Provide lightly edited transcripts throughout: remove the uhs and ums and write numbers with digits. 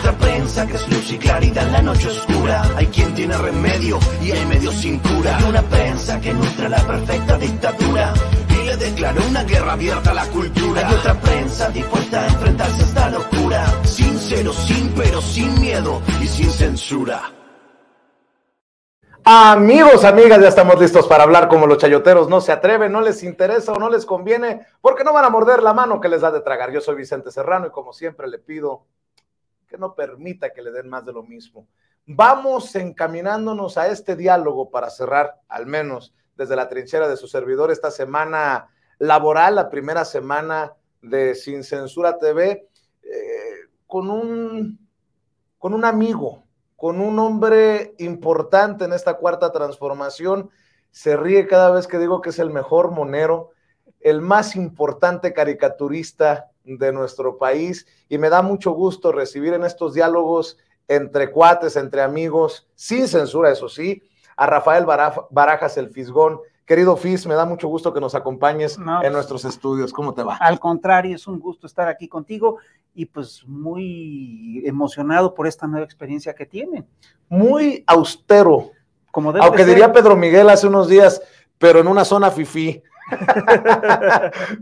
otra prensa que es luz y claridad en la noche oscura. Hay quien tiene remedio y hay medios sin cura. Hay una prensa que nutre la perfecta dictadura y le declaró una guerra abierta a la cultura. Hay otra prensa dispuesta a enfrentarse a esta locura, sincero, sin pero, sin miedo y sin censura. Amigos, amigas, ya estamos listos para hablar como los chayoteros no se atreven, no les interesa o no les conviene, porque no van a morder la mano que les da de tragar. Yo soy Vicente Serrano y como siempre le pido que no permita que le den más de lo mismo. Vamos encaminándonos a este diálogo para cerrar, al menos desde la trinchera de su servidor, esta semana laboral, la primera semana de Sin Censura TV, con un amigo, con un hombre importante en esta cuarta transformación. Se ríe cada vez que digo que es el mejor monero, el más importante caricaturista de nuestro país, y me da mucho gusto recibir en estos diálogos entre cuates, entre amigos, sin censura, eso sí, a Rafael Barajas, el Fisgón. Querido Fis, me da mucho gusto que nos acompañes en nuestros estudios. ¿Cómo te va? Al contrario, es un gusto estar aquí contigo y pues muy emocionado por esta nueva experiencia que tienen. Muy austero, como debe aunque diría Pedro Miguel hace unos días, pero en una zona fifí.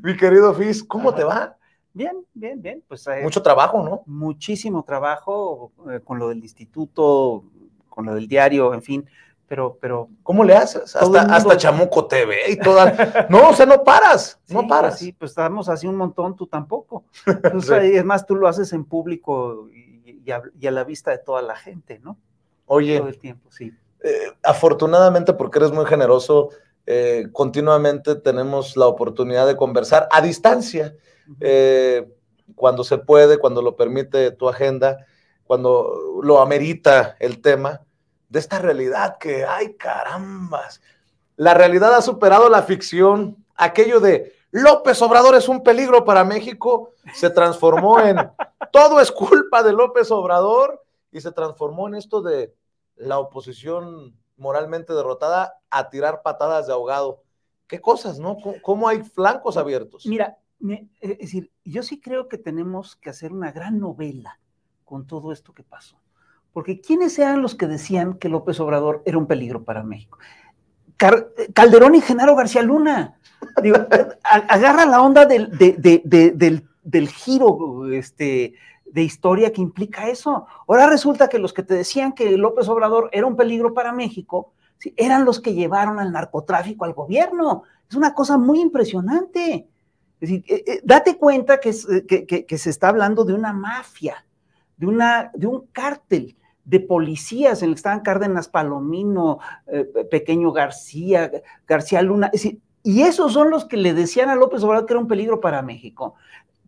Mi querido Fis, ¿cómo te va? Bien, bien, bien. Pues, mucho trabajo, ¿no? Muchísimo trabajo con lo del instituto, con lo del diario, en fin. Pero ¿cómo le haces? Hasta Chamuco TV y toda. No, o sea, no paras, no paras. Sí, pues estamos así un montón, tú tampoco. Pues, sí. Es más, tú lo haces en público y a la vista de toda la gente, ¿no? Oye, todo el tiempo, sí. Afortunadamente, porque eres muy generoso, continuamente tenemos la oportunidad de conversar a distancia, cuando se puede, cuando lo permite tu agenda, cuando lo amerita el tema de esta realidad que, ay carambas, la realidad ha superado la ficción. Aquello de López Obrador es un peligro para México se transformó en todo es culpa de López Obrador y se transformó en esto de la oposición moralmente derrotada a tirar patadas de ahogado. ¿Qué cosas, no? ¿Cómo hay flancos abiertos? Mira, es decir, yo sí creo que tenemos que hacer una gran novela con todo esto que pasó. Porque ¿quiénes eran los que decían que López Obrador era un peligro para México? Calderón y Genaro García Luna. Digo, agarra la onda del giro de historia que implica eso. Ahora resulta que los que te decían que López Obrador era un peligro para México, ¿sí?, eran los que llevaron al narcotráfico al gobierno. Es una cosa muy impresionante. Es decir, date cuenta que se está hablando de una mafia, de un cártel de policías en el que estaban Cárdenas Palomino, Pequeño García Luna, es decir, y esos son los que le decían a López Obrador que era un peligro para México.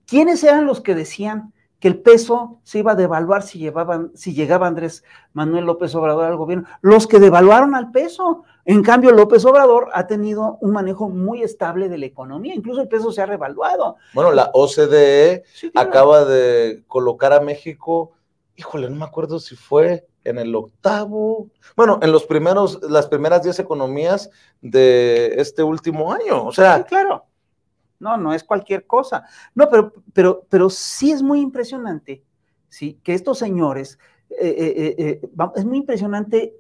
¿Quiénes eran los que decían que el peso se iba a devaluar si llegaba Andrés Manuel López Obrador al gobierno? Los que devaluaron al peso. En cambio, López Obrador ha tenido un manejo muy estable de la economía, incluso el peso se ha revaluado. Bueno, la OCDE sí, claro, acaba de colocar a México, híjole, no me acuerdo si fue en el octavo, bueno, en las primeras 10 economías de este último año, o sea. Sí, claro. No es cualquier cosa. No, pero sí es muy impresionante, sí, que estos señores, es muy impresionante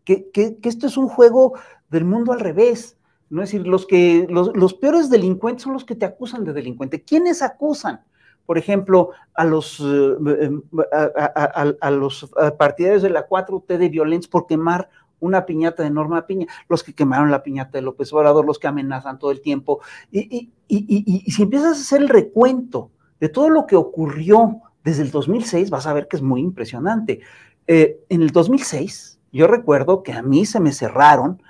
que esto es un juego del mundo al revés, ¿no? Es decir, los peores delincuentes son los que te acusan de delincuente. ¿Quiénes acusan? Por ejemplo, a los partidarios de la 4T de violencia por quemar una piñata de Norma Piña, los que quemaron la piñata de López Obrador, los que amenazan todo el tiempo. Y si empiezas a hacer el recuento de todo lo que ocurrió desde el 2006, vas a ver que es muy impresionante. En el 2006, yo recuerdo que a mí se me cerraron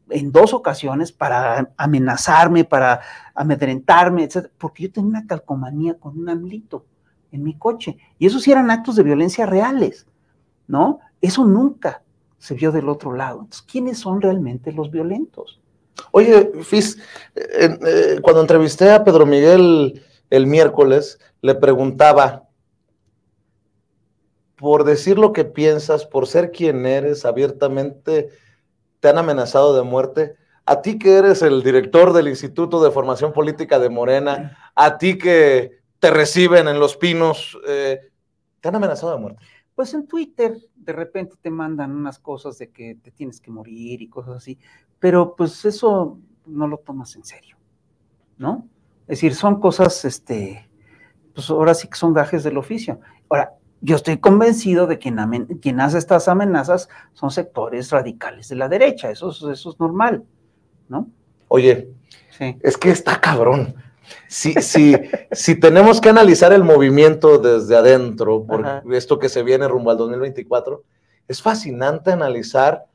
en 2 ocasiones para amenazarme, para amedrentarme, etc., porque yo tenía una calcomanía con un AMLito en mi coche, y esos sí eran actos de violencia reales, ¿no? Eso nunca se vio del otro lado. Entonces, ¿quiénes son realmente los violentos? Oye, Fis, cuando entrevisté a Pedro Miguel el miércoles, le preguntaba, por decir lo que piensas, por ser quien eres, abiertamente te han amenazado de muerte. A ti que eres el director del Instituto de Formación Política de Morena, a ti que te reciben en Los Pinos, ¿Te han amenazado de muerte? Pues en Twitter de repente te mandan unas cosas de que te tienes que morir y cosas así, pero pues eso no lo tomas en serio, ¿no? Es decir, son cosas, pues ahora sí que son gajes del oficio. Ahora, yo estoy convencido de que quien hace estas amenazas son sectores radicales de la derecha, eso es normal, ¿no? Oye, sí. Es que está cabrón. Si tenemos que analizar el movimiento desde adentro, por esto que se viene rumbo al 2024, es fascinante analizar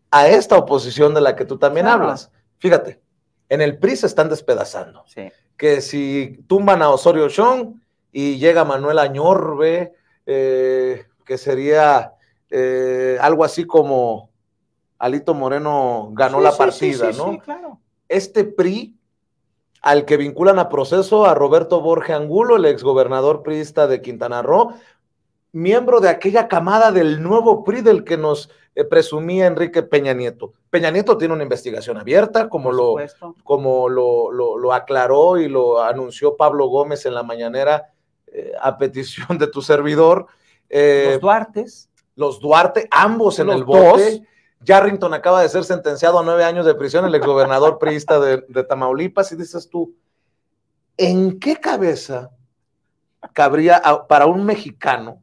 a esta oposición de la que tú también hablas. Fíjate, en el PRI se están despedazando. Sí. Que si tumban a Osorio Chong y llega Manuel Añorbe, que sería algo así como Alito Moreno ganó la partida, ¿no? Sí, claro. Este PRI, al que vinculan a proceso a Roberto Borge Angulo, el exgobernador priista de Quintana Roo, miembro de aquella camada del nuevo PRI del que nos presumía Enrique Peña Nieto. Peña Nieto tiene una investigación abierta, como lo aclaró y lo anunció Pablo Gómez en la mañanera a petición de tu servidor. Los Duarte, ambos en el bote. Yarrington acaba de ser sentenciado a 9 años de prisión, el exgobernador priista de Tamaulipas, y dices tú, ¿en qué cabeza cabría para un mexicano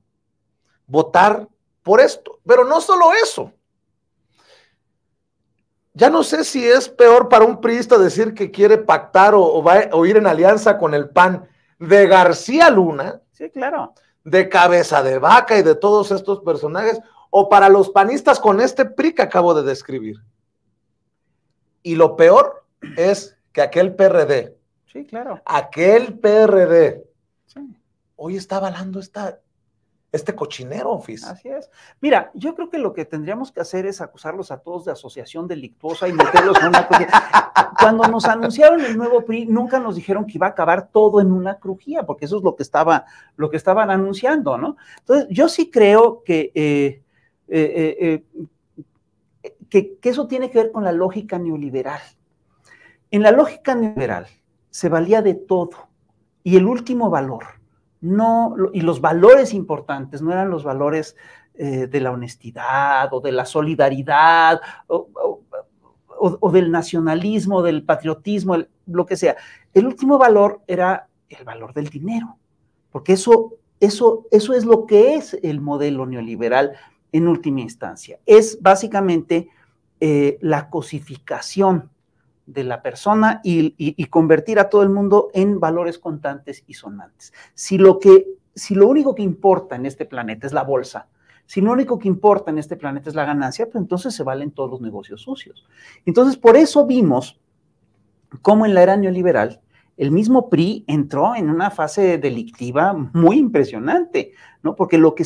votar por esto? Pero no solo eso. Ya no sé si es peor para un priista decir que quiere pactar o ir en alianza con el PAN de García Luna, sí, claro, de Cabeza de Vaca y de todos estos personajes, o para los panistas con este PRI que acabo de describir. Y lo peor es que aquel PRD, sí, claro, aquel PRD, sí, hoy está avalando este cochinero, Fis. Así es. Mira, yo creo que lo que tendríamos que hacer es acusarlos a todos de asociación delictuosa y meterlos en una crujía. Cuando nos anunciaron el nuevo PRI, nunca nos dijeron que iba a acabar todo en una crujía, porque eso es lo que estaban anunciando, ¿no? Entonces, yo sí creo que eso tiene que ver con la lógica neoliberal. En la lógica neoliberal se valía de todo, y el último valor, y los valores importantes no eran los valores de la honestidad o de la solidaridad o del nacionalismo, del patriotismo, lo que sea. El último valor era el valor del dinero, porque eso es lo que es el modelo neoliberal en última instancia. Es básicamente la cosificación de la persona y convertir a todo el mundo en valores contantes y sonantes. Si lo único que importa en este planeta es la bolsa, si lo único que importa en este planeta es la ganancia, pues entonces se valen todos los negocios sucios. Entonces, por eso vimos cómo en la era neoliberal el mismo PRI entró en una fase delictiva muy impresionante, ¿no? Porque a lo que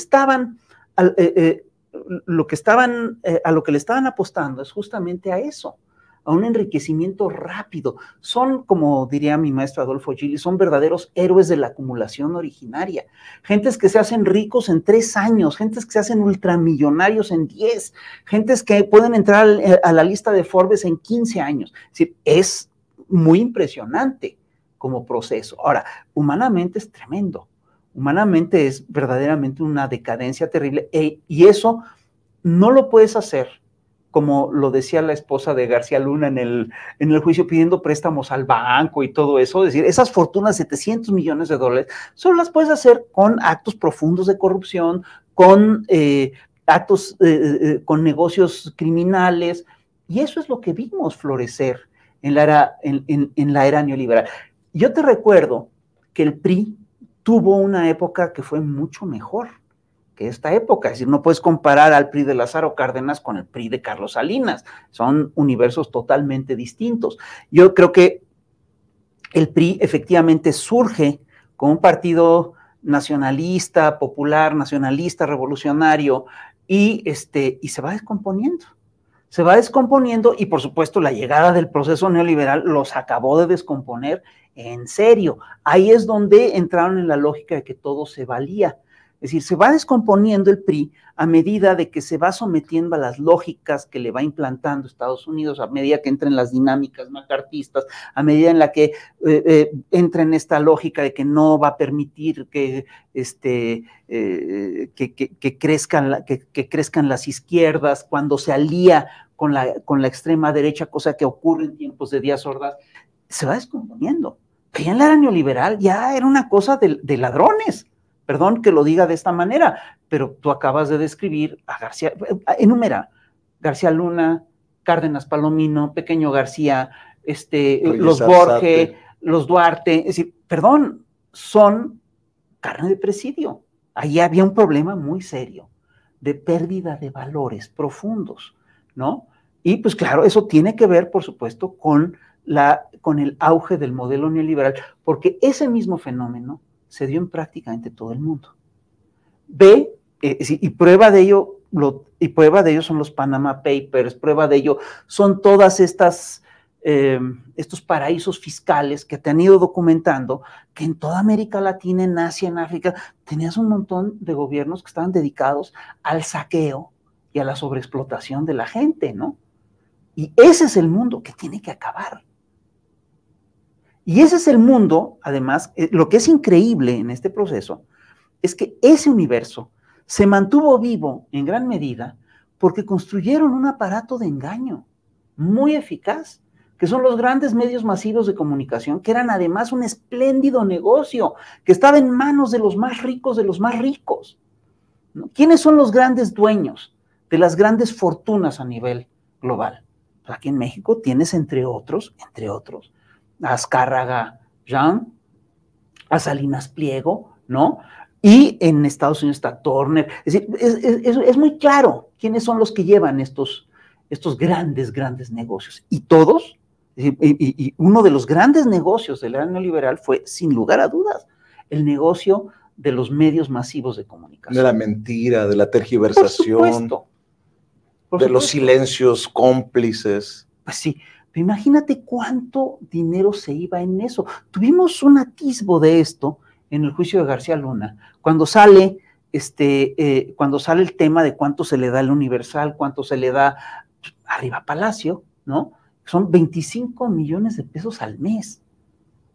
le estaban apostando es justamente a eso, a un enriquecimiento rápido. Son, como diría mi maestro Adolfo Gili, son verdaderos héroes de la acumulación originaria. Gentes que se hacen ricos en 3 años, gentes que se hacen ultramillonarios en 10, gentes que pueden entrar a la lista de Forbes en 15 años. Es decir, es muy impresionante como proceso. Ahora, humanamente es tremendo. Humanamente es verdaderamente una decadencia terrible, y eso no lo puedes hacer, como lo decía la esposa de García Luna en el juicio, pidiendo préstamos al banco y todo eso. Es decir, esas fortunas de $700 millones solo las puedes hacer con actos profundos de corrupción, con con negocios criminales, y eso es lo que vimos florecer en la era neoliberal. Yo te recuerdo que el PRI tuvo una época que fue mucho mejor que esta época. Es decir, no puedes comparar al PRI de Lázaro Cárdenas con el PRI de Carlos Salinas. Son universos totalmente distintos. Yo creo que el PRI efectivamente surge como un partido nacionalista, popular, nacionalista, revolucionario, y se va descomponiendo. Se va descomponiendo, y por supuesto la llegada del proceso neoliberal los acabó de descomponer en serio. Ahí es donde entraron en la lógica de que todo se valía. Es decir, se va descomponiendo el PRI a medida de que se va sometiendo a las lógicas que le va implantando Estados Unidos, a medida que entren las dinámicas macartistas, a medida en la que entra en esta lógica de que no va a permitir que crezcan las izquierdas, cuando se alía con la extrema derecha, cosa que ocurre en tiempos de Díaz Ordaz, se va descomponiendo. Ya en la era neoliberal ya era una cosa de ladrones. Perdón que lo diga de esta manera, pero tú acabas de describir a García, enumera, García Luna, Cárdenas Palomino, Pequeño García, los Borges, los Duarte, es decir, perdón, son carne de presidio. Ahí había un problema muy serio de pérdida de valores profundos, ¿no? Y pues claro, eso tiene que ver, por supuesto, con el auge del modelo neoliberal, porque ese mismo fenómeno se dio en prácticamente todo el mundo. Y prueba de ello son los Panama Papers, prueba de ello son todas estos paraísos fiscales que te han ido documentando, que en toda América Latina, en Asia, en África, tenías un montón de gobiernos que estaban dedicados al saqueo y a la sobreexplotación de la gente, ¿no? Y ese es el mundo que tiene que acabar. Y ese es el mundo, además, lo que es increíble en este proceso es que ese universo se mantuvo vivo en gran medida porque construyeron un aparato de engaño muy eficaz, que son los grandes medios masivos de comunicación, que eran además un espléndido negocio, que estaba en manos de los más ricos de los más ricos, ¿no? ¿Quiénes son los grandes dueños de las grandes fortunas a nivel global? Pues aquí en México tienes entre otros, a Azcárraga Jean, a Salinas Pliego, ¿no? Y en Estados Unidos está Turner. Es decir, es muy claro quiénes son los que llevan estos grandes negocios. Y todos, y uno de los grandes negocios del era neoliberal fue, sin lugar a dudas, el negocio de los medios masivos de comunicación. De la mentira, de la tergiversación. Por supuesto. De los silencios cómplices. Pues sí. Pero imagínate cuánto dinero se iba en eso. Tuvimos un atisbo de esto en el juicio de García Luna, cuando sale el tema de cuánto se le da al Universal, cuánto se le da a Riva Palacio, ¿no? Son 25 millones de pesos al mes.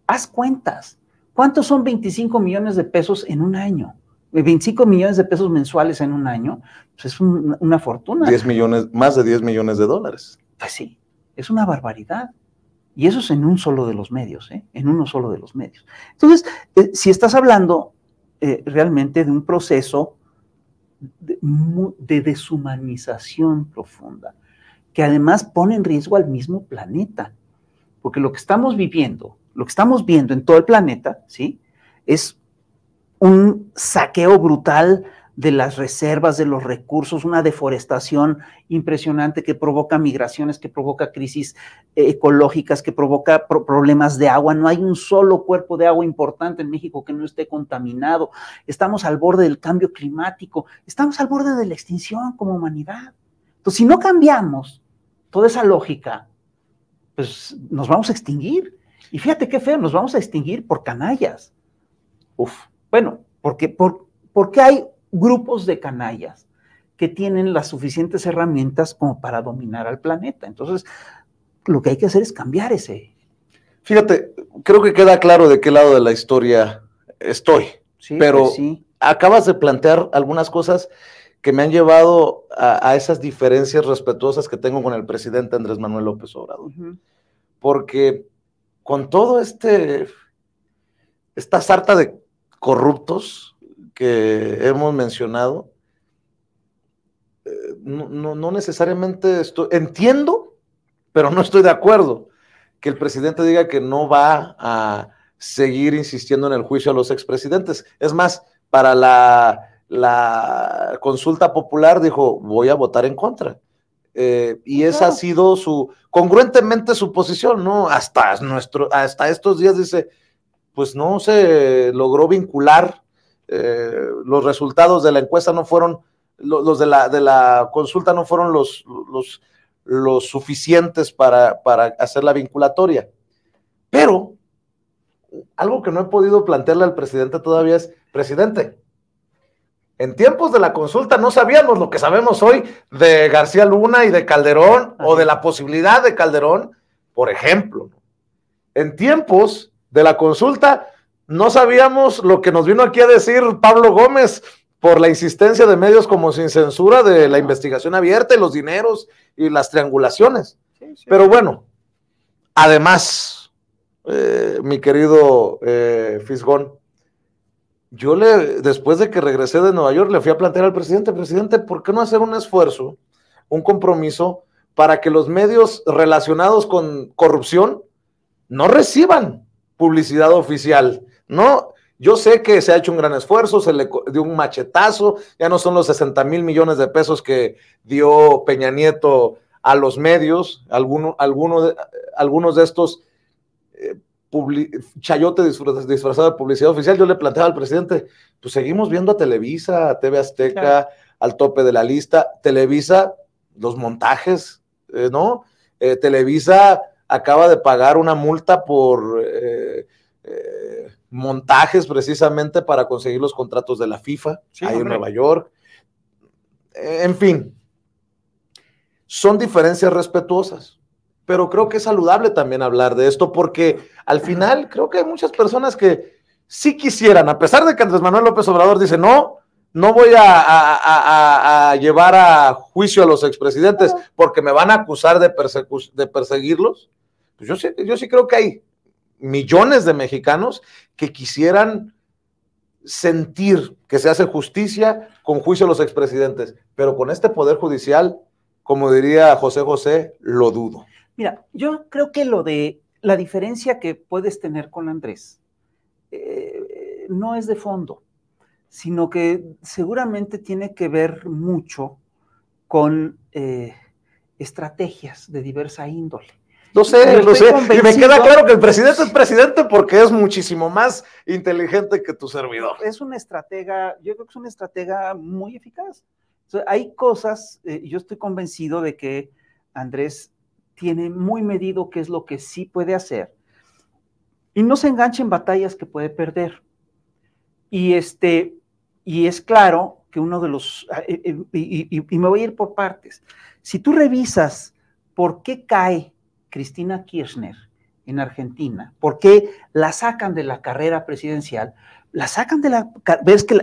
Haz cuentas. ¿Cuántos son 25 millones de pesos en un año? 25 millones de pesos mensuales en un año, pues es una fortuna. Más de 10 millones de dólares. Pues sí. Es una barbaridad. Y eso es en un solo de los medios, en uno solo de los medios. Entonces, si estás hablando realmente de un proceso de deshumanización profunda, que además pone en riesgo al mismo planeta, porque lo que estamos viendo en todo el planeta, ¿sí?, es un saqueo brutal de las reservas, de los recursos, una deforestación impresionante que provoca migraciones, que provoca crisis ecológicas, que provoca problemas de agua. No hay un solo cuerpo de agua importante en México que no esté contaminado. Estamos al borde del cambio climático, estamos al borde de la extinción como humanidad. Entonces, si no cambiamos toda esa lógica, pues nos vamos a extinguir. Y fíjate qué feo, nos vamos a extinguir por canallas. Bueno, porque hay grupos de canallas que tienen las suficientes herramientas como para dominar al planeta. Entonces, lo que hay que hacer es cambiar ese. Fíjate, creo que queda claro de qué lado de la historia estoy, sí, pero pues sí, acabas de plantear algunas cosas que me han llevado a esas diferencias respetuosas que tengo con el presidente Andrés Manuel López Obrador. Porque con todo esta sarta de corruptos que hemos mencionado, no necesariamente entiendo, pero no estoy de acuerdo que el presidente diga que no va a seguir insistiendo en el juicio a los expresidentes. Es más, para la consulta popular dijo, voy a votar en contra. Y esa ha sido congruentemente su posición, ¿no? Hasta estos días dice, pues no se logró vincular. Los resultados de la encuesta no fueron, los de la consulta no fueron los suficientes para hacer la vinculatoria. Pero algo que no he podido plantearle al presidente todavía es, presidente, En tiempos de la consulta no sabíamos lo que sabemos hoy de García Luna y de Calderón, o de la posibilidad de Calderón, por ejemplo. En tiempos de la consulta no sabíamos lo que nos vino aquí a decir Pablo Gómez por la insistencia de medios como Sin Censura de la investigación abierta y los dineros y las triangulaciones. Sí. Pero bueno, además, mi querido Fisgón, yo después de que regresé de Nueva York, le fui a plantear al presidente, ¿por qué no hacer un esfuerzo, un compromiso, para que los medios relacionados con corrupción no reciban publicidad oficial? No, yo sé que se ha hecho un gran esfuerzo, se le dio un machetazo, ya no son los 60,000 millones de pesos que dio Peña Nieto a los medios, algunos de estos chayote disfrazado de publicidad oficial. Yo le planteaba al presidente, pues seguimos viendo a Televisa, a TV Azteca, claro, al tope de la lista. Televisa, los montajes, ¿no? Televisa acaba de pagar una multa por montajes precisamente para conseguir los contratos de la FIFA, sí, ahí en Nueva York. En fin, son diferencias respetuosas, pero creo que es saludable también hablar de esto, porque al final creo que hay muchas personas que sí quisieran, a pesar de que Andrés Manuel López Obrador dice, no voy a llevar a juicio a los expresidentes porque me van a acusar de perseguirlos, pues yo sí creo que hay millones de mexicanos que quisieran sentir que se hace justicia con juicio a los expresidentes, pero con este poder judicial, como diría José José, lo dudo. Mira, yo creo que lo de la diferencia que puedes tener con Andrés no es de fondo, sino que seguramente tiene que ver mucho con estrategias de diversa índole. Lo sé, y me queda claro que el presidente es presidente porque es muchísimo más inteligente que tu servidor. Es un estratega, yo creo que es un estratega muy eficaz. O sea, hay cosas, yo estoy convencido de que Andrés tiene muy medido qué es lo que sí puede hacer y no se engancha en batallas que puede perder. Y es claro que uno de los, y me voy a ir por partes. Si tú revisas por qué cae Cristina Kirchner en Argentina, por qué la sacan de la carrera presidencial,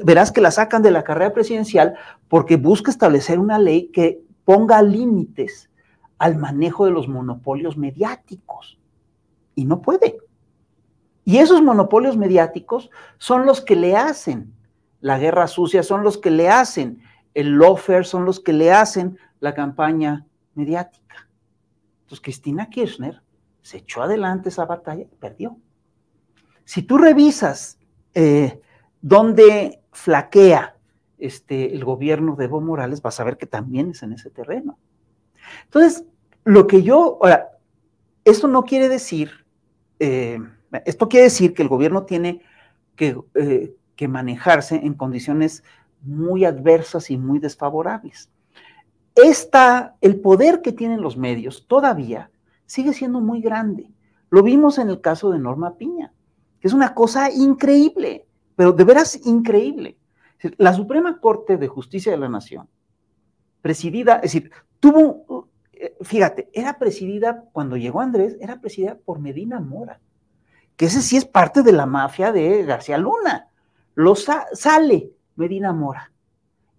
verás que la sacan de la carrera presidencial porque busca establecer una ley que ponga límites al manejo de los monopolios mediáticos, y no puede. Y esos monopolios mediáticos son los que le hacen la guerra sucia, son los que le hacen el lawfare, son los que le hacen la campaña mediática. Entonces Cristina Kirchner se echó adelante esa batalla y perdió. Si tú revisas dónde flaquea el gobierno de Evo Morales, vas a ver que también es en ese terreno. Entonces, ahora, esto no quiere decir, esto quiere decir que el gobierno tiene que manejarse en condiciones muy adversas y muy desfavorables. El poder que tienen los medios todavía sigue siendo muy grande. Lo vimos en el caso de Norma Piña, que es una cosa increíble, pero de veras increíble. La Suprema Corte de Justicia de la Nación, presidida, es decir, fíjate, era presidida, cuando llegó Andrés, era presidida por Medina Mora, que ese sí es parte de la mafia de García Luna. Sale Medina Mora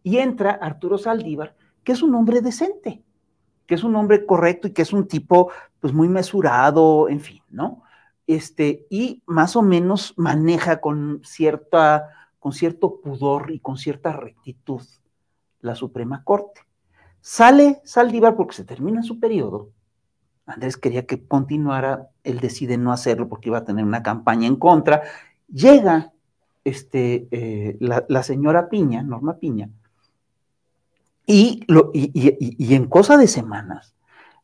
y entra Arturo Saldívar, que es un hombre decente, que es un hombre correcto y que es un tipo pues muy mesurado, en fin, ¿no? Y más o menos maneja con cierto pudor y con cierta rectitud la Suprema Corte. Sale Saldívar porque se termina su periodo. Andrés quería que continuara, él decide no hacerlo porque iba a tener una campaña en contra. Llega la señora Piña, Norma Piña, y en cosa de semanas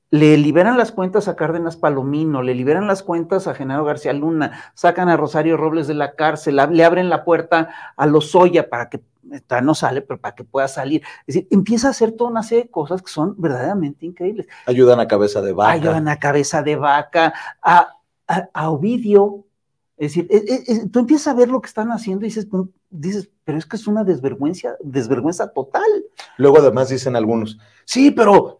le liberan las cuentas a Cárdenas Palomino, le liberan las cuentas a Genaro García Luna, sacan a Rosario Robles de la cárcel, le abren la puerta a Lozoya para que, no sale, pero para que pueda salir. Es decir, empieza a hacer toda una serie de cosas que son verdaderamente increíbles. Ayudan a Cabeza de Vaca. Ayudan a Cabeza de Vaca, a Ovidio Es decir, tú empiezas a ver lo que están haciendo y dices, pero es que es una desvergüenza total. Luego además dicen algunos, sí, pero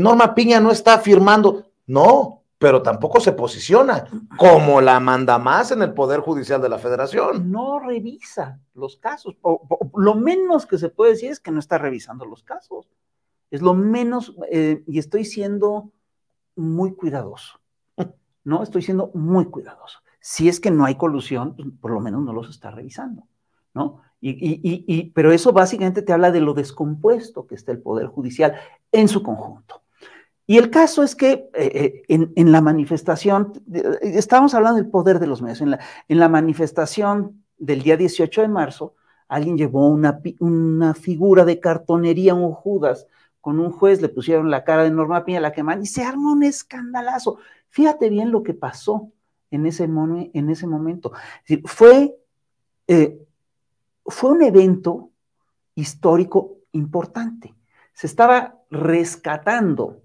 Norma Piña no está firmando. No, pero tampoco se posiciona como la manda más en el Poder Judicial de la Federación. No revisa los casos. Lo menos que se puede decir es que no está revisando los casos. Es lo menos, y estoy siendo muy cuidadoso, ¿no? Estoy siendo muy cuidadoso. Si es que no hay colusión, pues por lo menos no los está revisando, ¿no? Pero eso básicamente te habla de lo descompuesto que está el Poder Judicial en su conjunto. Y el caso es que en la manifestación, estábamos hablando del poder de los medios, en la manifestación del día 18 de marzo, alguien llevó una figura de cartonería, un Judas, con un juez, le pusieron la cara de Norma Piña, la quemaron, y se armó un escandalazo. Fíjate bien lo que pasó en ese momento. Es decir, fue un evento histórico importante. Se estaba rescatando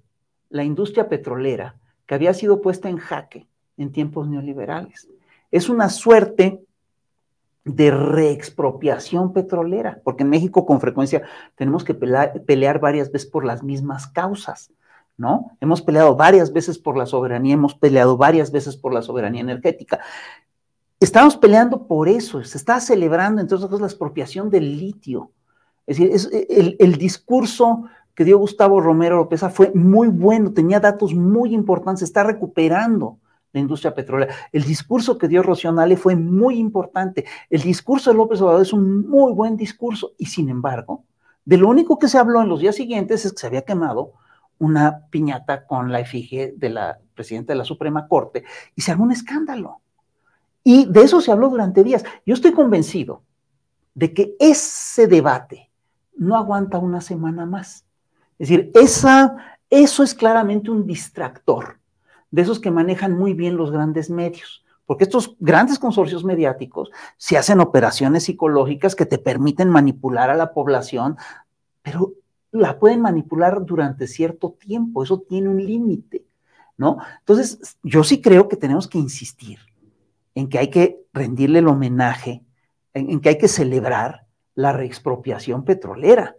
la industria petrolera que había sido puesta en jaque en tiempos neoliberales. Es una suerte de reexpropiación petrolera, porque en México con frecuencia tenemos que pelear varias veces por las mismas causas, ¿no? Hemos peleado varias veces por la soberanía, hemos peleado varias veces por la soberanía energética. Estamos peleando por eso, se está celebrando, entre otras cosas, la expropiación del litio. Es decir, el discurso que dio Gustavo Romero Oropeza fue muy bueno, tenía datos muy importantes, se está recuperando la industria petrolera. El discurso que dio Rocío Nale fue muy importante. El discurso de López Obrador es un muy buen discurso, y sin embargo, de lo único que se habló en los días siguientes es que se había quemado una piñata con la efigie de la presidenta de la Suprema Corte, y se armó un escándalo. Y de eso se habló durante días. Yo estoy convencido de que ese debate no aguanta una semana más. Es decir, eso es claramente un distractor de esos que manejan muy bien los grandes medios, porque estos grandes consorcios mediáticos se hacen operaciones psicológicas que te permiten manipular a la población, pero la pueden manipular durante cierto tiempo, eso tiene un límite, ¿no? Entonces, yo sí creo que tenemos que insistir en que hay que rendirle el homenaje, en que hay que celebrar la reexpropiación petrolera.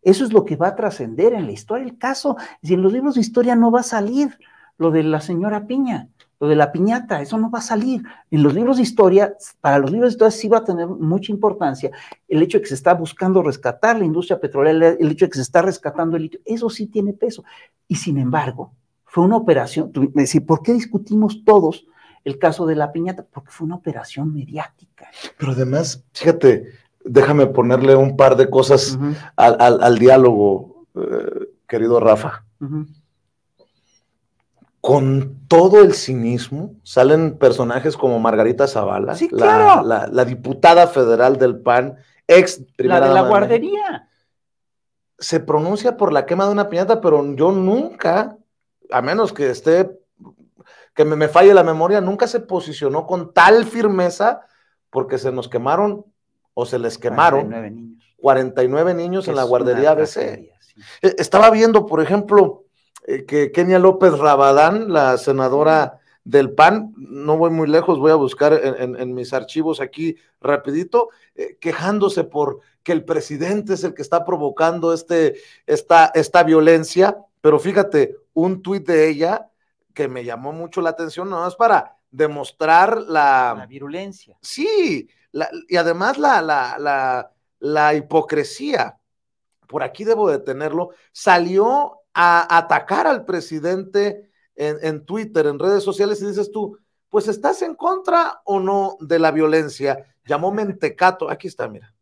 Eso es lo que va a trascender en la historia. El caso, si en los libros de historia no va a salir lo de la señora Piña, lo de la piñata, eso no va a salir. En los libros de historia, para los libros de historia sí va a tener mucha importancia el hecho de que se está buscando rescatar la industria petrolera, el hecho de que se está rescatando el litio, eso sí tiene peso. Y sin embargo, fue una operación, me decís, ¿por qué discutimos todos el caso de la piñata? Porque fue una operación mediática. Pero además, fíjate, déjame ponerle un par de cosas al diálogo, querido Rafa. Con todo el cinismo, salen personajes como Margarita Zavala, sí, claro, la diputada federal del PAN, ex primera dama de la guardería. Se pronuncia por la quema de una piñata, pero yo nunca, a menos que me falle la memoria, nunca se posicionó con tal firmeza, porque se nos quemaron, o se les quemaron 49 niños en la guardería ABC. Sí. Estaba viendo, por ejemplo, que Kenia López Rabadán, la senadora del PAN, no voy muy lejos, voy a buscar en mis archivos aquí rapidito, quejándose por que el presidente es el que está provocando esta violencia, pero fíjate, un tuit de ella que me llamó mucho la atención, no es para demostrar la virulencia. Sí, y además la hipocresía. Por aquí debo de tenerlo. Salió a atacar al presidente en Twitter, en redes sociales, y dices tú, pues ¿estás en contra o no de la violencia? Llamó mentecato, aquí está, mira.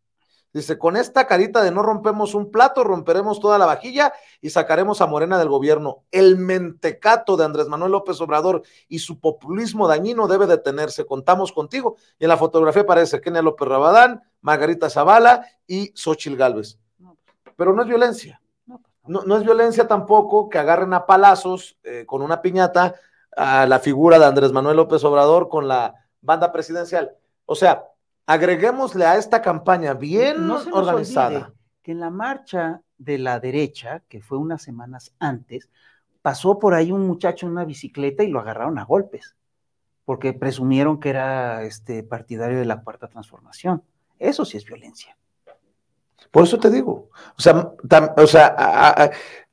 Dice, con esta carita de no rompemos un plato, romperemos toda la vajilla y sacaremos a Morena del gobierno. El mentecato de Andrés Manuel López Obrador y su populismo dañino debe detenerse. Contamos contigo. Y en la fotografía aparece Kenia López Rabadán, Margarita Zavala y Xóchitl Gálvez. Pero no es violencia. No es violencia tampoco que agarren a palazos con una piñata a la figura de Andrés Manuel López Obrador con la banda presidencial. O sea, agreguémosle a esta campaña bien no se nos organizada. Olvide que en la marcha de la derecha, que fue unas semanas antes, pasó por ahí un muchacho en una bicicleta y lo agarraron a golpes. porque presumieron que era partidario de la Cuarta Transformación. Eso sí es violencia. Por eso te digo,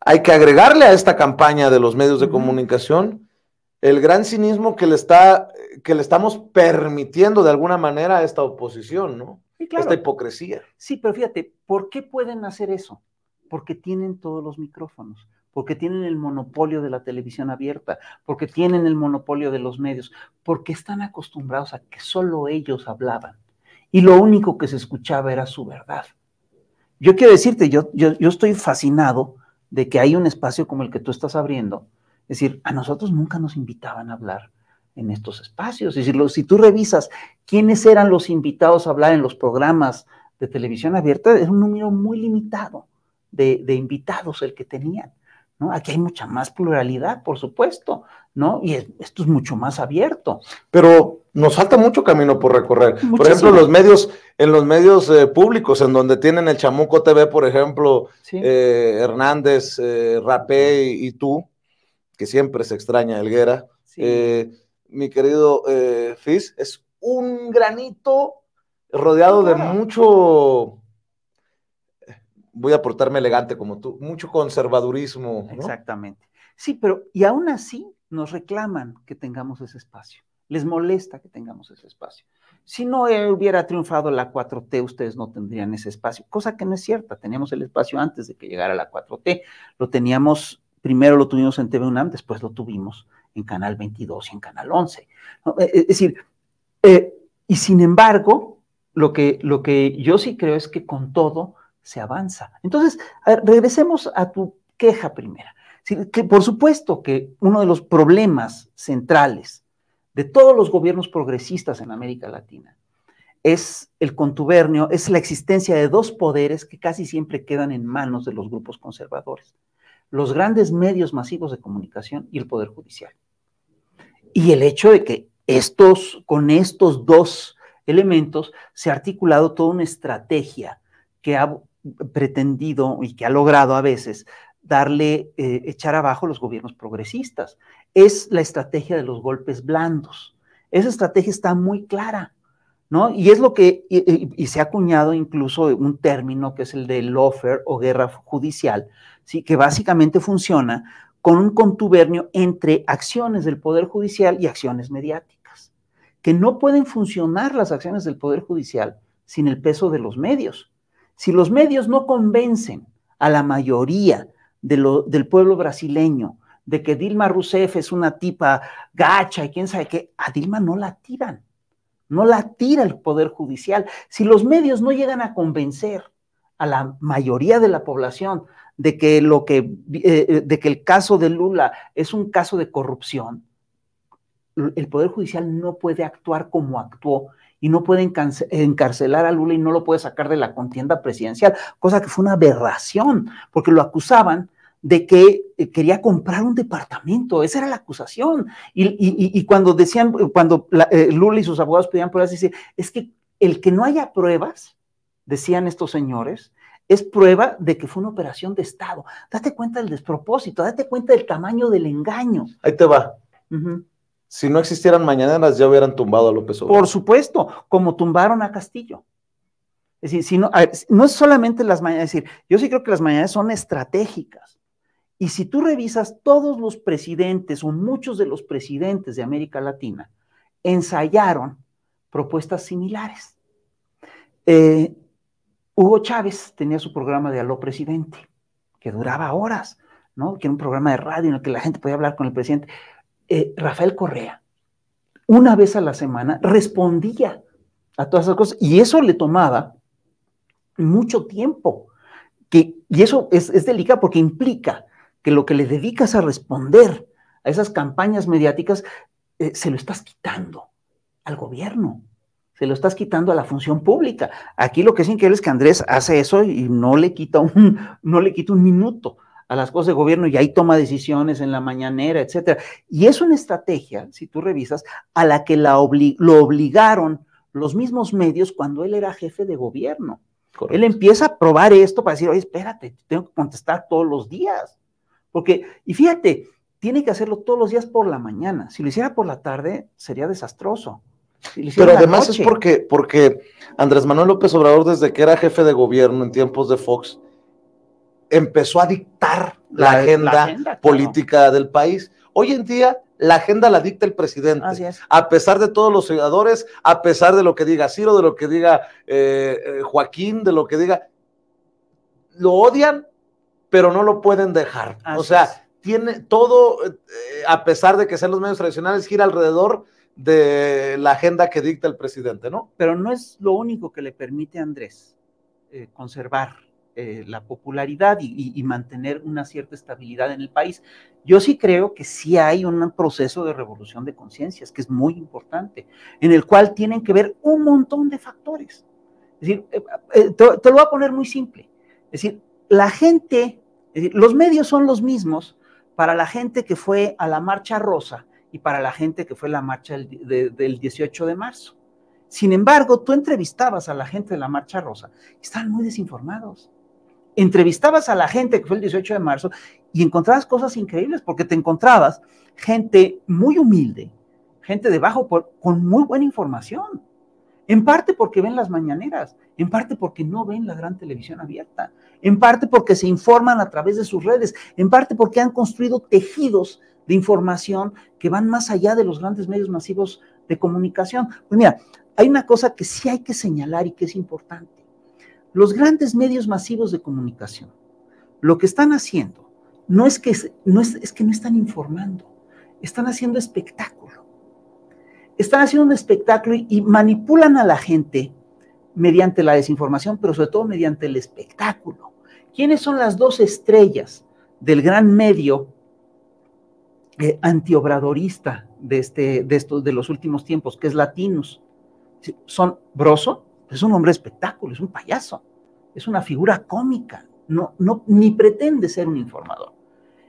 hay que agregarle a esta campaña de los medios de comunicación el gran cinismo que le estamos permitiendo de alguna manera a esta oposición, ¿no? Sí, claro. Esta hipocresía. Sí, pero fíjate, ¿por qué pueden hacer eso? Porque tienen todos los micrófonos, porque tienen el monopolio de la televisión abierta, porque tienen el monopolio de los medios, porque están acostumbrados a que solo ellos hablaban y lo único que se escuchaba era su verdad. Yo quiero decirte, yo estoy fascinado de que hay un espacio como el que tú estás abriendo. Es decir, a nosotros nunca nos invitaban a hablar en estos espacios. Es decir, si tú revisas quiénes eran los invitados a hablar en los programas de televisión abierta, es un número muy limitado de invitados el que tenían, ¿no? Aquí hay mucha más pluralidad, por supuesto, ¿no? Y esto es mucho más abierto. Pero nos falta mucho camino por recorrer. Muchísimo. Por ejemplo, en los medios públicos, en donde tienen el Chamuco TV, por ejemplo, sí. Hernández, Rapé y tú, que siempre se extraña Helguera, sí. Mi querido Fis, es un granito rodeado de mucho, voy a portarme elegante como tú, mucho conservadurismo, ¿no? Exactamente. Sí, pero y aún así nos reclaman que tengamos ese espacio. Les molesta que tengamos ese espacio. Si no hubiera triunfado la 4T, ustedes no tendrían ese espacio, cosa que no es cierta. Teníamos el espacio antes de que llegara la 4T. Lo teníamos, primero lo tuvimos en TV UNAM, después lo tuvimos en Canal 22 y en Canal 11. Es decir, y sin embargo, lo que yo sí creo es que con todo se avanza. Entonces, regresemos a tu queja primera. Que por supuesto que uno de los problemas centrales de todos los gobiernos progresistas en América Latina es el contubernio, es la existencia de dos poderes que casi siempre quedan en manos de los grupos conservadores: los grandes medios masivos de comunicación y el Poder Judicial. Y el hecho de que con estos dos elementos se ha articulado toda una estrategia que ha pretendido y que ha logrado a veces echar abajo los gobiernos progresistas. Es la estrategia de los golpes blandos. Esa estrategia está muy clara, ¿no? Y es lo que, y se ha acuñado incluso un término que es el de lawfare o guerra judicial, ¿sí? Que básicamente funciona con un contubernio entre acciones del Poder Judicial y acciones mediáticas, que no pueden funcionar las acciones del Poder Judicial sin el peso de los medios. Si los medios no convencen a la mayoría del pueblo brasileño de que Dilma Rousseff es una tipa gacha y quién sabe qué, a Dilma no la tiran, no la tira el Poder Judicial. Si los medios no llegan a convencer a la mayoría de la población de que el caso de Lula es un caso de corrupción, el Poder Judicial no puede actuar como actuó y no puede encarcelar a Lula y no lo puede sacar de la contienda presidencial, cosa que fue una aberración, porque lo acusaban de que quería comprar un departamento. Esa era la acusación. Y cuando decían, Lula y sus abogados pedían pruebas, dice, es que el que no haya pruebas, decían estos señores, es prueba de que fue una operación de Estado. Date cuenta del despropósito, date cuenta del tamaño del engaño. Ahí te va. Si no existieran mañaneras, ya hubieran tumbado a López Obrador. Por supuesto, como tumbaron a Castillo. Es decir, no es solamente las mañaneras, es decir, yo sí creo que las mañaneras son estratégicas. Y si tú revisas, todos los presidentes o muchos de los presidentes de América Latina ensayaron propuestas similares. Hugo Chávez tenía su programa de Aló Presidente, que duraba horas, ¿no? Que era un programa de radio en el que la gente podía hablar con el presidente. Rafael Correa, una vez a la semana, respondía a todas esas cosas, y eso le tomaba mucho tiempo. Y eso es delicado porque implica que lo que le dedicas a responder a esas campañas mediáticas, se lo estás quitando al gobierno, se lo estás quitando a la función pública. Aquí lo que es increíble es que Andrés hace eso y no le quita un minuto a las cosas de gobierno, y ahí toma decisiones en la mañanera, etcétera. Y es una estrategia, si tú revisas, a la que lo obligaron los mismos medios cuando él era jefe de gobierno. Correcto. Él empieza a probar esto para decir, oye, espérate, tengo que contestar todos los días. Porque, y fíjate, tiene que hacerlo todos los días por la mañana. Si lo hiciera por la tarde, sería desastroso. Pero además es porque Andrés Manuel López Obrador, desde que era jefe de gobierno en tiempos de Fox, empezó a dictar la agenda política del país. Hoy en día, la agenda la dicta el presidente. Así es. A pesar de todos los senadores, a pesar de lo que diga Ciro, de lo que diga Joaquín, de lo que diga, lo odian, pero no lo pueden dejar. Así o sea, es. Tiene todo, a pesar de que sean los medios tradicionales, gira alrededor de la agenda que dicta el presidente, ¿no? Pero no es lo único que le permite a Andrés conservar la popularidad y mantener una cierta estabilidad en el país. Yo sí creo que sí hay un proceso de revolución de conciencias, que es muy importante, en el cual tienen que ver un montón de factores. Es decir, te lo voy a poner muy simple. Es decir, la gente, es decir, los medios son los mismos para la gente que fue a la Marcha Rosa y para la gente que fue a la marcha del 18 de marzo. Sin embargo, tú entrevistabas a la gente de la Marcha Rosa y estaban muy desinformados. Entrevistabas a la gente que fue el 18 de marzo y encontrabas cosas increíbles, porque te encontrabas gente muy humilde, gente de bajo poder, con muy buena información. En parte porque ven las mañaneras, en parte porque no ven la gran televisión abierta, en parte porque se informan a través de sus redes, en parte porque han construido tejidos de información que van más allá de los grandes medios masivos de comunicación. Pues mira, hay una cosa que sí hay que señalar y que es importante. Los grandes medios masivos de comunicación, lo que están haciendo no es que no están informando, están haciendo espectáculo. Están haciendo un espectáculo y manipulan a la gente mediante la desinformación, pero sobre todo mediante el espectáculo. ¿Quiénes son las dos estrellas del gran medio antiobradorista de los últimos tiempos, que es Latinos? Son Broso, es un hombre de espectáculo, es un payaso, es una figura cómica, ni pretende ser un informador.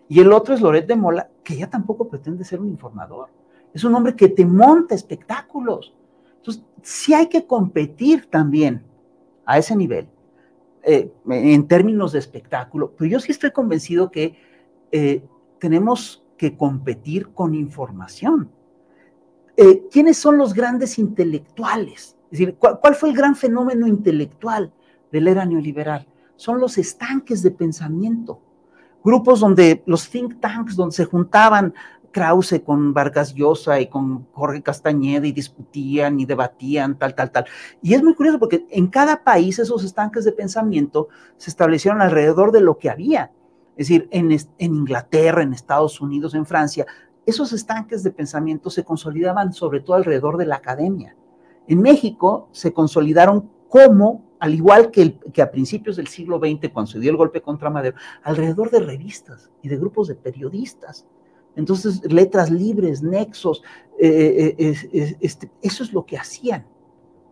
Y el otro es Loret de Mola, que ya tampoco pretende ser un informador. Es un hombre que te monta espectáculos. Entonces, sí hay que competir también a ese nivel, en términos de espectáculo, pero yo sí estoy convencido que tenemos que competir con información. ¿Quiénes son los grandes intelectuales? Es decir, ¿cuál fue el gran fenómeno intelectual de la era neoliberal? Son los estanques de pensamiento, grupos donde los think tanks, donde se juntaban Krause con Vargas Llosa y con Jorge Castañeda y discutían y debatían, tal. Y es muy curioso porque en cada país esos estanques de pensamiento se establecieron alrededor de lo que había. Es decir, en Inglaterra, en Estados Unidos, en Francia, esos estanques de pensamiento se consolidaban sobre todo alrededor de la academia. En México se consolidaron como, al igual que a principios del siglo XX, cuando se dio el golpe contra Madero, alrededor de revistas y de grupos de periodistas. Entonces, Letras Libres, Nexos, eso es lo que hacían,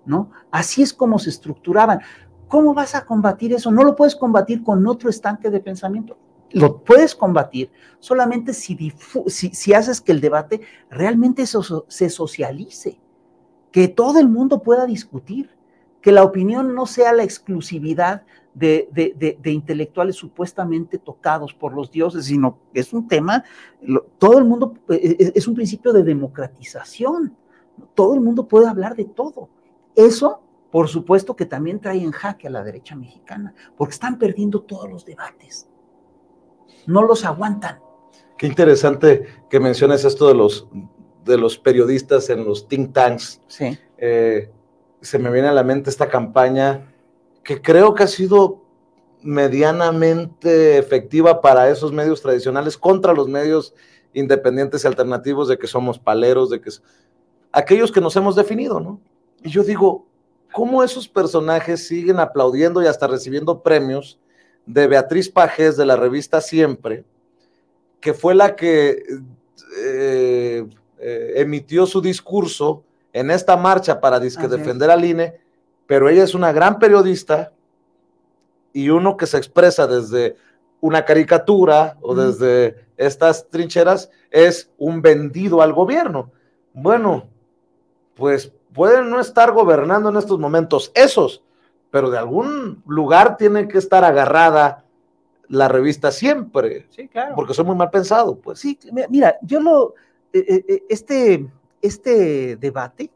¿no? Así es como se estructuraban. ¿Cómo vas a combatir eso? No lo puedes combatir con otro estanque de pensamiento. Lo puedes combatir solamente si haces que el debate realmente se socialice, que todo el mundo pueda discutir, que la opinión no sea la exclusividad de intelectuales supuestamente tocados por los dioses, sino que es un tema, todo el mundo, es un principio de democratización, todo el mundo puede hablar de todo. Eso, por supuesto, que también trae en jaque a la derecha mexicana, porque están perdiendo todos los debates, no los aguantan. Qué interesante que menciones esto de los periodistas en los think tanks. Sí. Se me viene a la mente esta campaña que creo que ha sido medianamente efectiva para esos medios tradicionales contra los medios independientes y alternativos, de que somos paleros, de que aquellos que nos hemos definido, ¿no? Y yo digo, ¿cómo esos personajes siguen aplaudiendo y hasta recibiendo premios de Beatriz Pajés de la revista Siempre, que fue la que emitió su discurso en esta marcha para defender al INE, pero ella es una gran periodista y uno que se expresa desde una caricatura o desde estas trincheras es un vendido al gobierno? Bueno, pues pueden no estar gobernando en estos momentos esos, pero de algún lugar tiene que estar agarrada la revista siempre. Sí, claro. Porque soy muy mal pensado, pues. Sí, mira, este debate,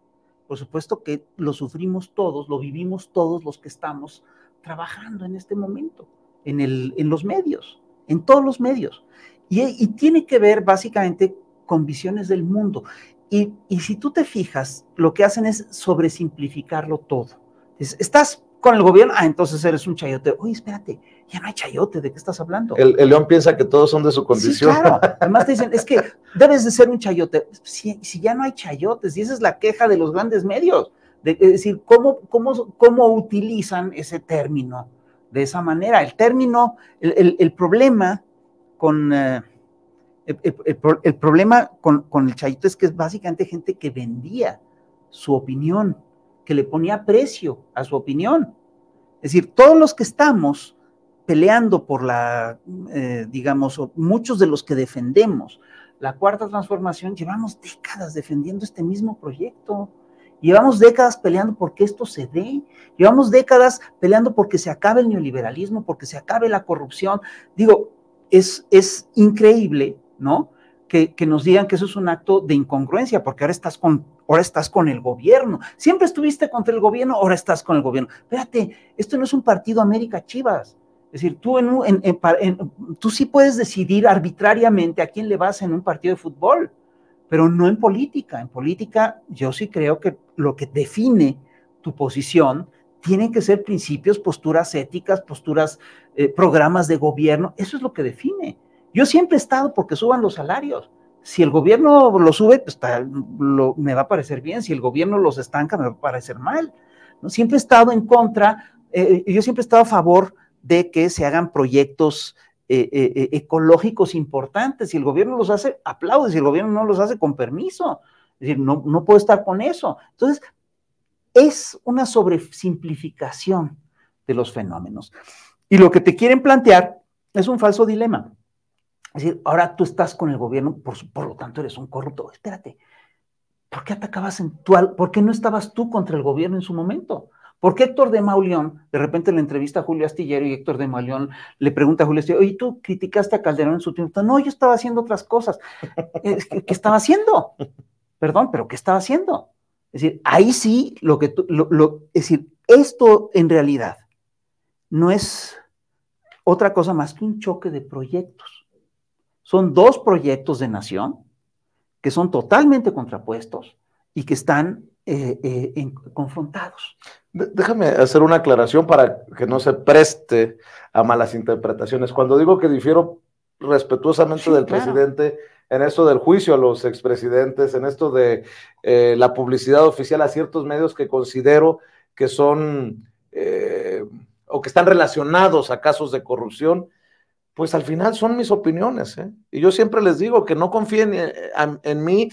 por supuesto que lo sufrimos todos, lo vivimos todos los que estamos trabajando en este momento, en los medios, en todos los medios. Y tiene que ver básicamente con visiones del mundo. Y si tú te fijas, lo que hacen es sobresimplificarlo todo. Estás con el gobierno, entonces eres un chayote. Oye, espérate, ya no hay chayote, ¿de qué estás hablando? El león piensa que todos son de su condición. Sí, claro. Además te dicen, es que debes de ser un chayote. Si ya no hay chayotes, y esa es la queja de los grandes medios. Es decir, ¿cómo utilizan ese término de esa manera? El término, el problema con... el problema con el chayote es que es básicamente gente que vendía su opinión, que le ponía precio a su opinión. Es decir, todos los que estamos peleando por digamos, muchos de los que defendemos la Cuarta Transformación, llevamos décadas defendiendo este mismo proyecto. Llevamos décadas peleando porque esto se dé. Llevamos décadas peleando porque se acabe el neoliberalismo, porque se acabe la corrupción. Digo, es increíble, ¿no? Que nos digan que eso es un acto de incongruencia, porque ahora estás con el gobierno. Siempre estuviste contra el gobierno, ahora estás con el gobierno. Espérate, esto no es un partido América Chivas. Es decir, tú sí puedes decidir arbitrariamente a quién le vas en un partido de fútbol, pero no en política. En política yo sí creo que lo que define tu posición tienen que ser principios, posturas éticas, programas de gobierno. Eso es lo que define. Yo siempre he estado porque suban los salarios. Si el gobierno lo sube, pues me va a parecer bien. Si el gobierno los estanca, me va a parecer mal. ¿No? Siempre he estado en contra, yo siempre he estado a favor de que se hagan proyectos ecológicos importantes. Si el gobierno los hace, aplaude. Si el gobierno no los hace, con permiso. Es decir, no puedo estar con eso. Entonces, es una sobresimplificación de los fenómenos. Y lo que te quieren plantear es un falso dilema. Es decir, ahora tú estás con el gobierno, por lo tanto eres un corrupto. Espérate, ¿por qué atacabas por qué no estabas tú contra el gobierno en su momento? ¿Por qué Héctor de Mauleón, de repente le entrevista a Julio Astillero y Héctor de Mauleón le pregunta a Julio Astillero, oye, ¿tú criticaste a Calderón en su tiempo? No, yo estaba haciendo otras cosas. ¿Qué estaba haciendo? Perdón, pero ¿qué estaba haciendo? Es decir, ahí sí, es decir, esto en realidad no es otra cosa más que un choque de proyectos. Son dos proyectos de nación que son totalmente contrapuestos y que están confrontados. Déjame hacer una aclaración para que no se preste a malas interpretaciones. Cuando digo que difiero respetuosamente del presidente en esto del juicio a los expresidentes, en esto de la publicidad oficial a ciertos medios que considero que son o que están relacionados a casos de corrupción, pues al final son mis opiniones, ¿eh? Y yo siempre les digo que no confíen en mí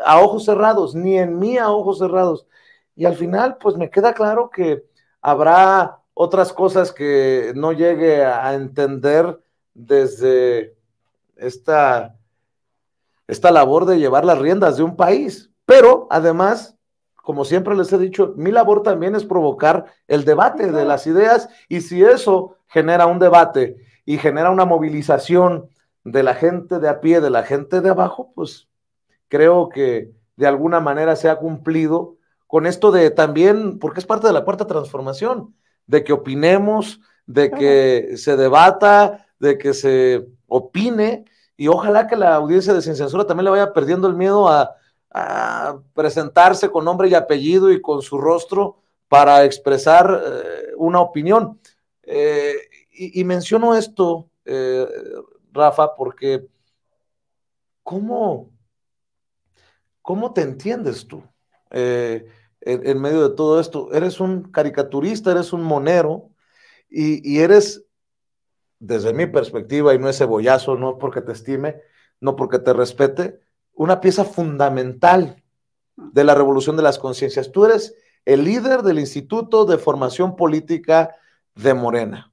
a ojos cerrados, ni en mí a ojos cerrados. Y al final, pues me queda claro que habrá otras cosas que no llegue a entender desde esta labor de llevar las riendas de un país. Pero además, como siempre les he dicho, mi labor también es provocar el debate de las ideas, y si eso genera un debate y genera una movilización de la gente de a pie, de la gente de abajo, pues creo que de alguna manera se ha cumplido con esto de también, porque es parte de la Cuarta Transformación, de que opinemos, de que se debata, de que se opine, y ojalá que la audiencia de Sin Censura también le vaya perdiendo el miedo a presentarse con nombre y apellido y con su rostro para expresar una opinión. Y menciono esto, Rafa, porque ¿cómo te entiendes tú en medio de todo esto? Eres un caricaturista, eres un monero, y eres, desde mi perspectiva, y no es cebollazo, no porque te estime, no porque te respete, una pieza fundamental de la revolución de las conciencias. Tú eres el líder del Instituto de Formación Política de Morena.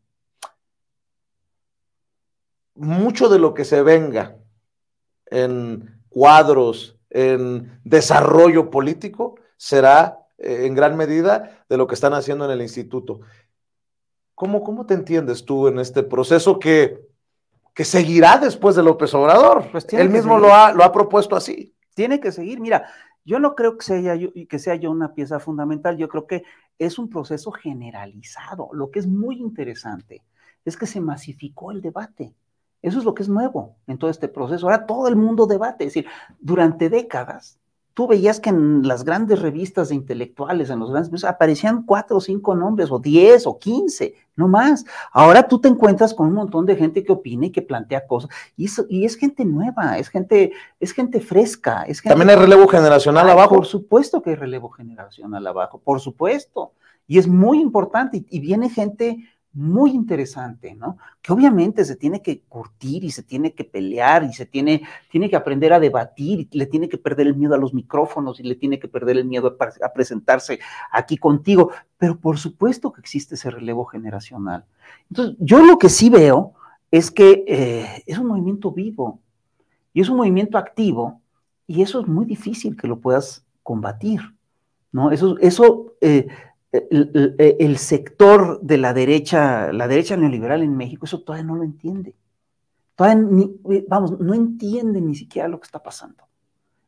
Mucho de lo que se venga en cuadros, en desarrollo político, será en gran medida de lo que están haciendo en el instituto. ¿Cómo te entiendes tú en este proceso que seguirá después de López Obrador? Pues él mismo lo ha propuesto así. Tiene que seguir. Mira, yo no creo que sea yo una pieza fundamental. Yo creo que es un proceso generalizado. Lo que es muy interesante es que se masificó el debate. Eso es lo que es nuevo en todo este proceso. Ahora todo el mundo debate. Es decir, durante décadas, tú veías que en las grandes revistas de intelectuales, en los grandes medios, aparecían 4 o 5 nombres, o 10 o 15, no más. Ahora tú te encuentras con un montón de gente que opina y que plantea cosas, y es gente nueva, es gente fresca. Es gente. ¿También hay relevo generacional abajo? Por supuesto que hay relevo generacional abajo, por supuesto. Y es muy importante, y viene gente muy interesante, ¿no? Que obviamente se tiene que curtir y se tiene que pelear y se tiene que aprender a debatir, y le tiene que perder el miedo a los micrófonos y le tiene que perder el miedo a presentarse aquí contigo, pero por supuesto que existe ese relevo generacional. Entonces, yo lo que sí veo es que es un movimiento vivo y es un movimiento activo, y eso es muy difícil que lo puedas combatir, ¿no? El sector de la derecha neoliberal en México, eso todavía no lo entiende. Todavía no entiende ni siquiera lo que está pasando.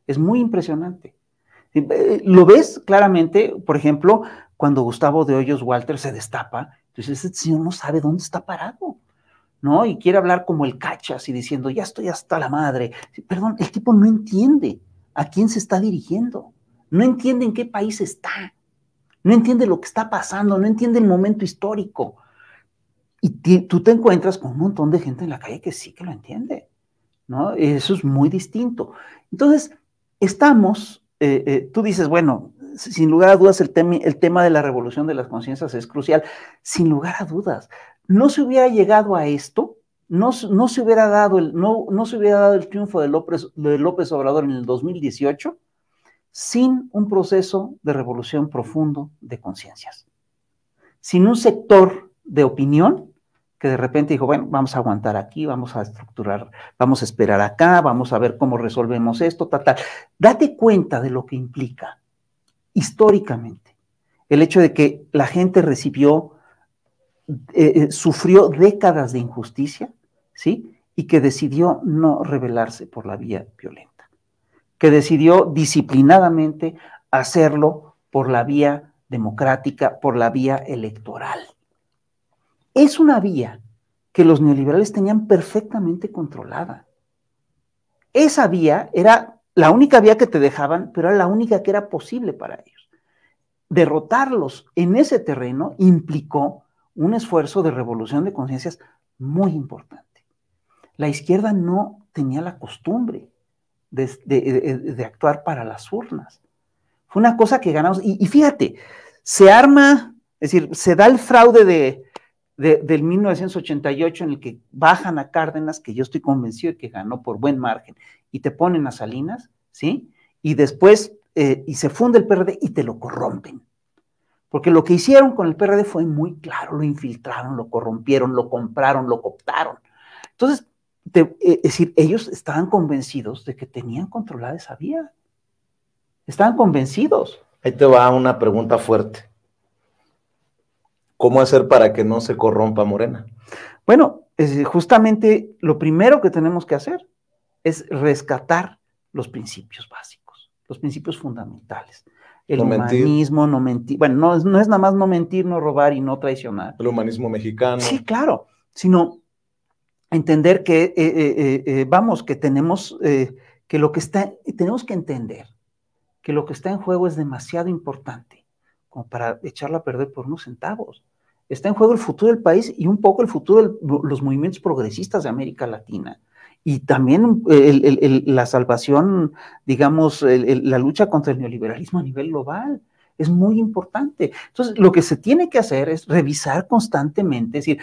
Es muy impresionante. Lo ves claramente, por ejemplo, cuando Gustavo de Hoyos Walter se destapa, entonces ese señor no sabe dónde está parado, ¿no? Y quiere hablar como el Cachas y diciendo, ya estoy hasta la madre. Perdón, el tipo no entiende a quién se está dirigiendo, no entiende en qué país está. No entiende lo que está pasando, no entiende el momento histórico. Y tú te encuentras con un montón de gente en la calle que sí que lo entiende, ¿no? Eso es muy distinto. Entonces, tú dices, bueno, sin lugar a dudas el tema de la revolución de las conciencias es crucial. Sin lugar a dudas, no se hubiera llegado a esto, no se hubiera dado el triunfo de López Obrador en el 2018, sin un proceso de revolución profundo de conciencias, sin un sector de opinión que de repente dijo, bueno, vamos a aguantar aquí, vamos a estructurar, vamos a esperar acá, vamos a ver cómo resolvemos esto, tal. Date cuenta de lo que implica históricamente el hecho de que la gente sufrió décadas de injusticia, ¿sí? Y que decidió no rebelarse por la vía violenta, que decidió disciplinadamente hacerlo por la vía democrática, por la vía electoral. Es una vía que los neoliberales tenían perfectamente controlada. Esa vía era la única vía que te dejaban, pero era la única que era posible para ellos. Derrotarlos en ese terreno implicó un esfuerzo de revolución de conciencias muy importante. La izquierda no tenía la costumbre de actuar para las urnas. Fue una cosa que ganamos, y fíjate, se arma, es decir, se da el fraude del 1988 en el que bajan a Cárdenas, que yo estoy convencido de que ganó por buen margen, y te ponen a Salinas, ¿sí? Y después, y se funde el PRD y te lo corrompen. Porque lo que hicieron con el PRD fue muy claro, lo infiltraron, lo corrompieron, lo compraron, lo cooptaron. Entonces, es decir, ellos estaban convencidos de que tenían controlada esa vía. Estaban convencidos. Ahí te va una pregunta fuerte. ¿Cómo hacer para que no se corrompa Morena? Bueno, justamente lo primero que tenemos que hacer es rescatar los principios básicos, los principios fundamentales. El humanismo, no mentir. Bueno, no es nada más no mentir, no robar y no traicionar. El humanismo mexicano. Sí, claro, sino entender que, que tenemos tenemos que entender que lo que está en juego es demasiado importante como para echarlo a perder por unos centavos. Está en juego el futuro del país y un poco el futuro de los movimientos progresistas de América Latina. Y también la salvación, digamos, la lucha contra el neoliberalismo a nivel global. Es muy importante. Entonces, lo que se tiene que hacer es revisar constantemente, es decir,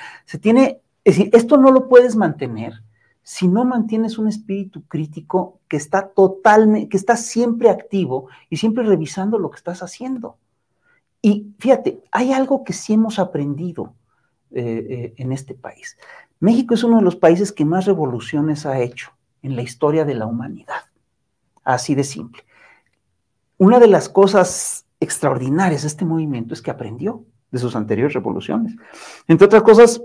esto no lo puedes mantener si no mantienes un espíritu crítico que está siempre activo y siempre revisando lo que estás haciendo. Y fíjate, hay algo que sí hemos aprendido en este país. México es uno de los países que más revoluciones ha hecho en la historia de la humanidad. Así de simple. Una de las cosas extraordinarias de este movimiento es que aprendió de sus anteriores revoluciones. Entre otras cosas,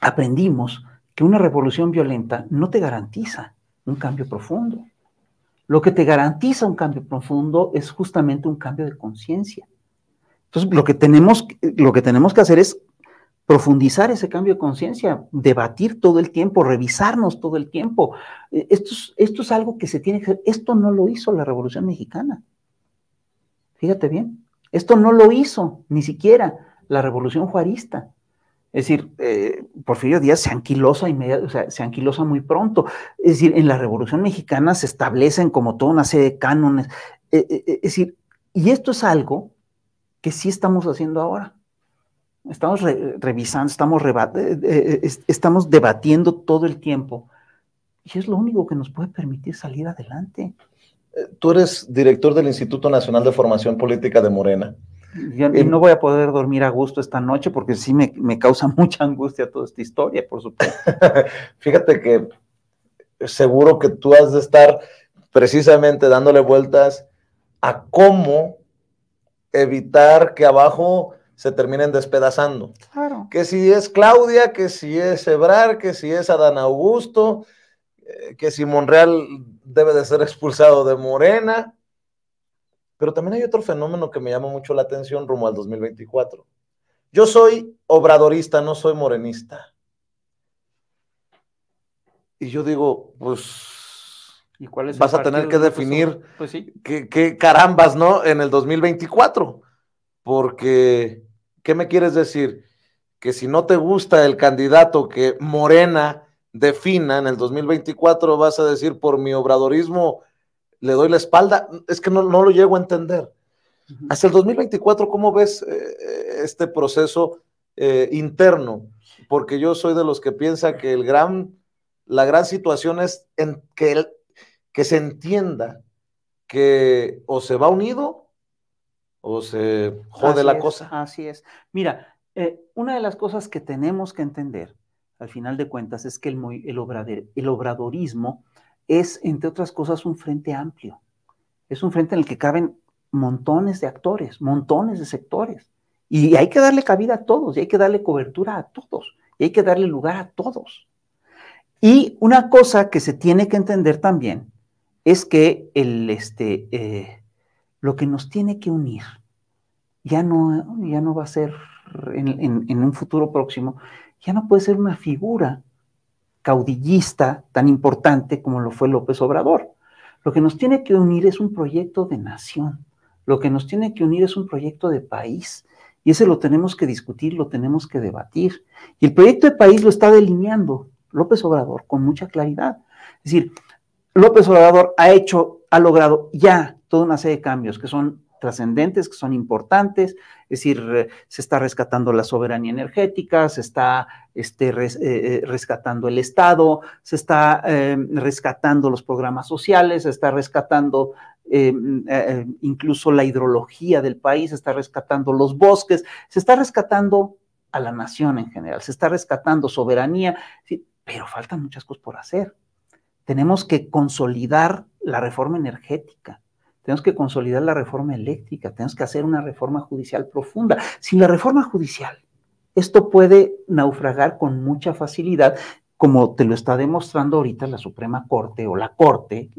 aprendimos que una revolución violenta no te garantiza un cambio profundo. Lo que te garantiza un cambio profundo es justamente un cambio de conciencia. Entonces, lo que tenemos que hacer es profundizar ese cambio de conciencia, debatir todo el tiempo, revisarnos todo el tiempo. Esto es algo que se tiene que hacer. Esto no lo hizo la Revolución Mexicana. Fíjate bien, esto no lo hizo ni siquiera la Revolución Juarista. Es decir, Porfirio Díaz se anquilosa se anquilosa muy pronto. Es decir, en la Revolución Mexicana se establecen como toda una serie de cánones. Es decir, y esto es algo que sí estamos haciendo ahora. Estamos revisando, estamos debatiendo todo el tiempo. Y es lo único que nos puede permitir salir adelante. Tú eres director del Instituto Nacional de Formación Política de Morena. Y no voy a poder dormir a gusto esta noche porque sí me causa mucha angustia toda esta historia, por supuesto. Fíjate que seguro que tú has de estar precisamente dándole vueltas a cómo evitar que abajo se terminen despedazando. Claro. Que si es Claudia, que si es Ebrard, que si es Adán Augusto, que si Monreal debe de ser expulsado de Morena. Pero también hay otro fenómeno que me llama mucho la atención rumbo al 2024. Yo soy obradorista, no soy morenista. Y yo digo, pues, ¿y cuál es vas a tener que definir pues sí, qué carambas, ¿no? En el 2024. Porque, ¿qué me quieres decir? Que si no te gusta el candidato que Morena defina en el 2024, vas a decir, por mi obradorismo le doy la espalda. Es que no lo llego a entender. Hacia el 2024, ¿cómo ves este proceso interno? Porque yo soy de los que piensa que la gran situación es que se entienda que o se va unido o se jode la cosa. Así es. Mira, una de las cosas que tenemos que entender, al final de cuentas, es que el obradorismo es, entre otras cosas, un frente amplio. Es un frente en el que caben montones de actores, montones de sectores. Y hay que darle cabida a todos, y hay que darle cobertura a todos, y hay que darle lugar a todos. Y una cosa que se tiene que entender también es que lo que nos tiene que unir ya no va a ser en un futuro próximo, ya no puede ser una figura caudillista tan importante como lo fue López Obrador. Lo que nos tiene que unir es un proyecto de nación, lo que nos tiene que unir es un proyecto de país, y ese lo tenemos que discutir, lo tenemos que debatir. Y el proyecto de país lo está delineando López Obrador con mucha claridad. Es decir, López Obrador ha logrado ya toda una serie de cambios que son trascendentes, que son importantes. Es decir, se está rescatando la soberanía energética, se está rescatando el Estado, se está rescatando los programas sociales, se está rescatando incluso la hidrología del país, se está rescatando los bosques, se está rescatando a la nación en general, se está rescatando soberanía, ¿sí? Pero faltan muchas cosas por hacer. Tenemos que consolidar la reforma energética, tenemos que consolidar la reforma eléctrica, tenemos que hacer una reforma judicial profunda. Sin la reforma judicial, esto puede naufragar con mucha facilidad, como te lo está demostrando ahorita la Suprema Corte o la Corte,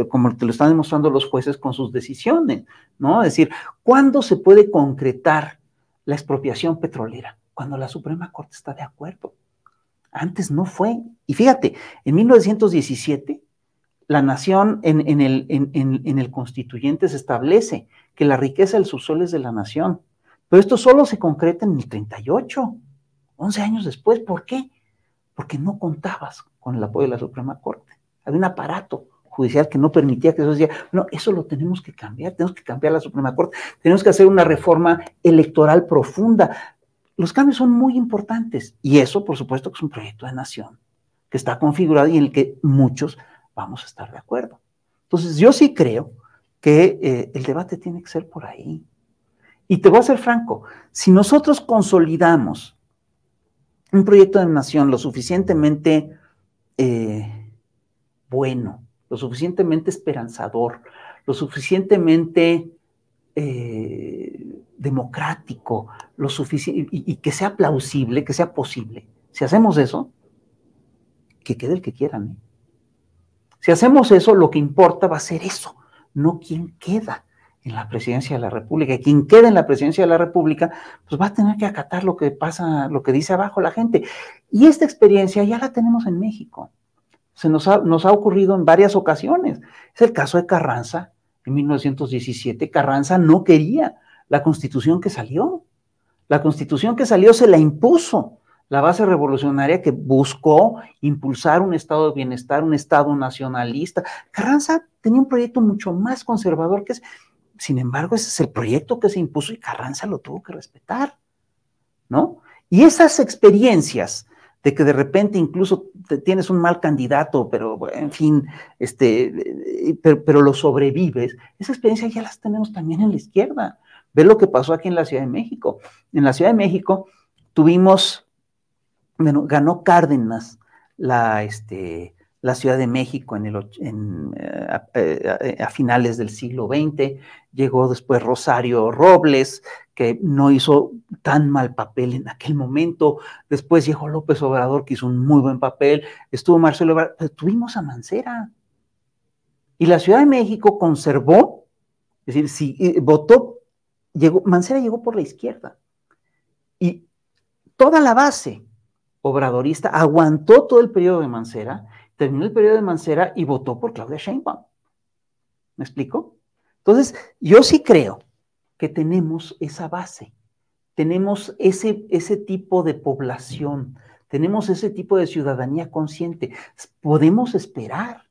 como te lo están demostrando los jueces con sus decisiones, ¿no? Es decir, ¿cuándo se puede concretar la expropiación petrolera? Cuando la Suprema Corte está de acuerdo. Antes no fue. Y fíjate, en 1917, la nación en el constituyente se establece que la riqueza del subsuelo es de la nación. Pero esto solo se concreta en el 38, 11 años después. ¿Por qué? Porque no contabas con el apoyo de la Suprema Corte. Había un aparato judicial que no permitía que eso decía, no, eso lo tenemos que cambiar, tenemos que cambiar la Suprema Corte, tenemos que hacer una reforma electoral profunda. Los cambios son muy importantes y eso, por supuesto, que es un proyecto de nación que está configurado y en el que muchos vamos a estar de acuerdo. Entonces, yo sí creo que el debate tiene que ser por ahí. Y te voy a ser franco, si nosotros consolidamos un proyecto de nación lo suficientemente bueno, lo suficientemente esperanzador, lo suficientemente democrático, lo suficiente, y que sea plausible, que sea posible. Si hacemos eso, que quede el que quieran, ¿eh? Si hacemos eso, lo que importa va a ser eso, no quién queda en la presidencia de la República. Y quien quede en la presidencia de la República, pues va a tener que acatar lo que pasa, lo que dice abajo la gente. Y esta experiencia ya la tenemos en México. Nos ha ocurrido en varias ocasiones. Es el caso de Carranza, en 1917. Carranza no quería la Constitución que salió. La Constitución que salió se la impuso la base revolucionaria que buscó impulsar un estado de bienestar, un estado nacionalista. Carranza tenía un proyecto mucho más conservador que ese. Sin embargo, ese es el proyecto que se impuso y Carranza lo tuvo que respetar, ¿no? Y esas experiencias de que de repente incluso tienes un mal candidato, pero en fin, pero lo sobrevives, esa experiencia ya las tenemos también en la izquierda. Ve lo que pasó aquí en la Ciudad de México. En la Ciudad de México ganó Cárdenas la Ciudad de México a finales del siglo XX, llegó después Rosario Robles, que no hizo tan mal papel en aquel momento, después llegó López Obrador, que hizo un muy buen papel, estuvo Marcelo Ebrard, pero tuvimos a Mancera, y la Ciudad de México conservó, es decir, si votó, Mancera llegó por la izquierda, y toda la base obradorista aguantó todo el periodo de Mancera, terminó el periodo de Mancera y votó por Claudia Sheinbaum. ¿Me explico? Entonces, yo sí creo que tenemos esa base, tenemos ese tipo de población, tenemos ese tipo de ciudadanía consciente. Podemos esperar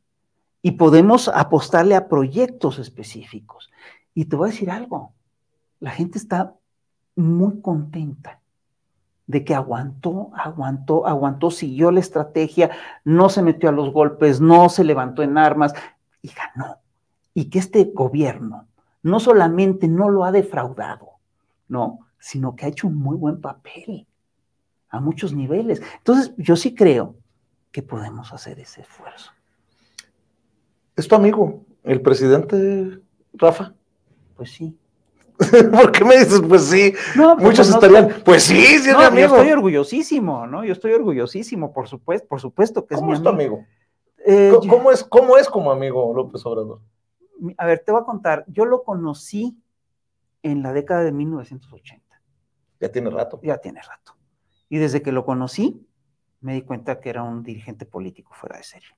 y podemos apostarle a proyectos específicos. Y te voy a decir algo, la gente está muy contenta de que aguantó, siguió la estrategia, no se metió a los golpes, no se levantó en armas y ganó. Y que este gobierno no solamente no lo ha defraudado, no, sino que ha hecho un muy buen papel a muchos niveles. Entonces, yo sí creo que podemos hacer ese esfuerzo. ¿Es tu amigo, el presidente, Rafa? Pues sí. ¿Por qué me dices, pues sí? No, muchos estarían, pues sí, sí es mi amigo. Yo estoy orgullosísimo, ¿no? Yo estoy orgullosísimo, por supuesto que es mi amigo. ¿Cómo es tu amigo? ¿Cómo es como amigo López Obrador? A ver, te voy a contar, yo lo conocí en la década de 1980. Ya tiene rato. Ya tiene rato. Y desde que lo conocí, me di cuenta que era un dirigente político fuera de serie.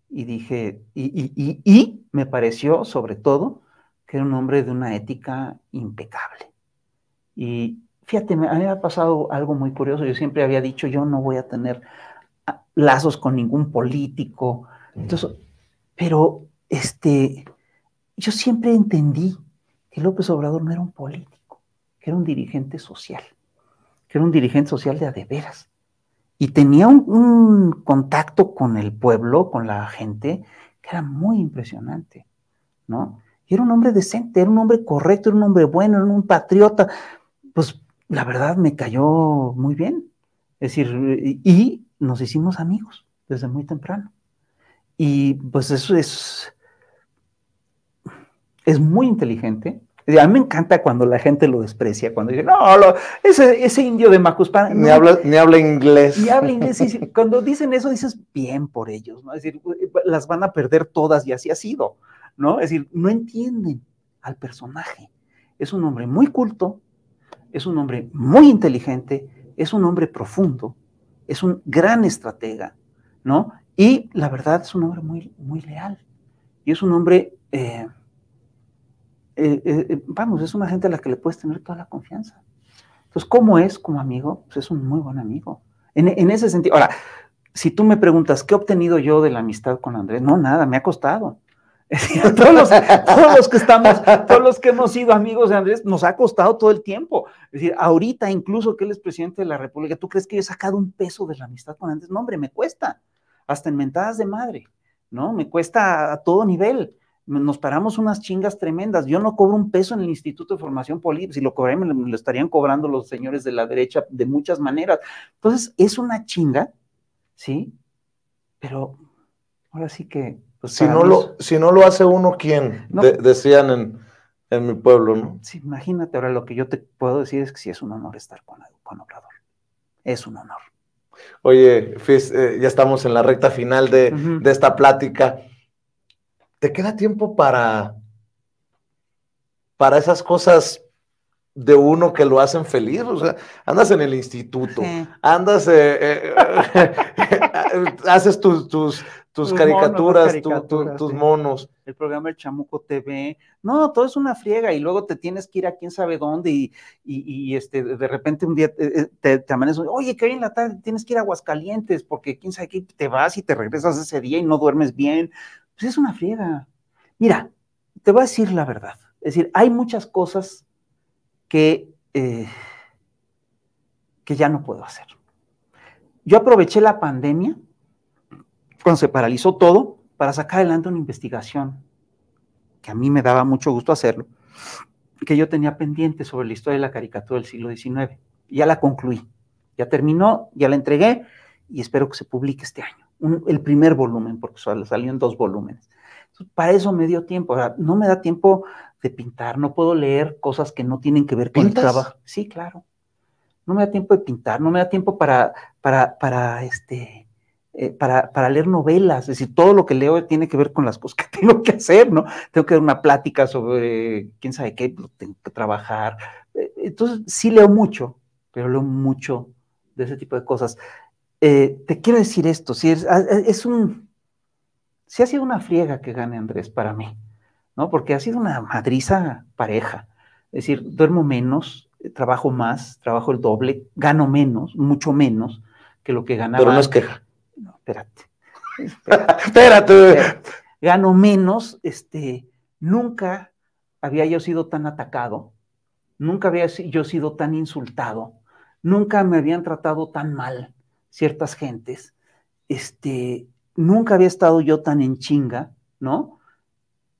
Y dije, y me pareció, sobre todo, que era un hombre de una ética impecable. Y fíjate, a mí me ha pasado algo muy curioso. Yo siempre había dicho, yo no voy a tener lazos con ningún político. Entonces, pero yo siempre entendí que López Obrador no era un político, que era un dirigente social, de a de veras. Y tenía un contacto con el pueblo, con la gente, que era muy impresionante, ¿no? Y era un hombre decente, era un hombre correcto, era un hombre bueno, era un patriota. Pues la verdad me cayó muy bien. Es decir, y nos hicimos amigos desde muy temprano. Y pues eso es muy inteligente. A mí me encanta cuando la gente lo desprecia, cuando dice, no, ese indio de Macuspana. Ni habla inglés. Ni habla inglés. Y cuando dicen eso, dices, bien por ellos, ¿no? Es decir, las van a perder todas y así ha sido, ¿no? Es decir, no entienden al personaje. Es un hombre muy culto, es un hombre muy inteligente, es un hombre profundo, es un gran estratega, ¿no? Y la verdad es un hombre muy, muy leal. Y es un hombre, es una gente a la que le puedes tener toda la confianza. Entonces, ¿cómo es como amigo? Pues es un muy buen amigo. En ese sentido. Ahora, si tú me preguntas, ¿qué he obtenido yo de la amistad con Andrés? No, nada, me ha costado. Es decir, todos los que hemos sido amigos de Andrés, nos ha costado todo el tiempo. Es decir, ahorita incluso que él es presidente de la República, ¿tú crees que yo he sacado un peso de la amistad con Andrés? No, hombre, me cuesta. Hasta en mentadas de madre, ¿no? Me cuesta a todo nivel. Nos paramos unas chingas tremendas. Yo no cobro un peso en el Instituto de Formación Política. Si lo cobré, me lo estarían cobrando los señores de la derecha de muchas maneras. Entonces, es una chinga, ¿sí? Pero ahora sí que... Pues si no lo hace uno, ¿quién? No. Decían en mi pueblo, ¿no? Sí, imagínate, ahora lo que yo te puedo decir es que sí es un honor estar con Obrador. Es un honor. Oye, Fis, ya estamos en la recta final de esta plática. ¿Te queda tiempo para esas cosas de uno que lo hacen feliz? O sea, andas en el instituto, Sí. andas, haces tus caricaturas, tus sí. monos. El programa El Chamuco TV. No, todo es una friega y luego te tienes que ir a quién sabe dónde y de repente un día te amaneces, oye, que hoy en la tarde tienes que ir a Aguascalientes porque quién sabe qué, te vas y te regresas ese día y no duermes bien. Pues es una friega. Mira, te voy a decir la verdad. Es decir, hay muchas cosas que ya no puedo hacer. Yo aproveché la pandemia, cuando se paralizó todo, para sacar adelante una investigación, que a mí me daba mucho gusto hacerlo, que yo tenía pendiente sobre la historia de la caricatura del siglo XIX. Ya la concluí, ya terminó, ya la entregué, y espero que se publique este año. El primer volumen, porque salió en 2 volúmenes. Entonces, para eso me dio tiempo. Ahora, no me da tiempo de pintar, no puedo leer cosas que no tienen que ver con el trabajo. Sí, claro. No me da tiempo de pintar, no me da tiempo para leer novelas, es decir, todo lo que leo tiene que ver con las cosas que tengo que hacer, ¿no? Tengo que dar una plática sobre quién sabe qué, tengo que trabajar. Entonces, sí leo mucho, pero leo mucho de ese tipo de cosas. Te quiero decir esto, sí ha sido una friega que gane Andrés para mí, ¿no? Porque ha sido una madriza pareja. Es decir, duermo menos, trabajo más, trabajo el doble, gano menos, mucho menos que lo que ganaba. Pero no es queja. No, espérate. Espérate. Gano menos, nunca había yo sido tan atacado, nunca había yo sido tan insultado, nunca me habían tratado tan mal ciertas gentes, nunca había estado yo tan en chinga, ¿no?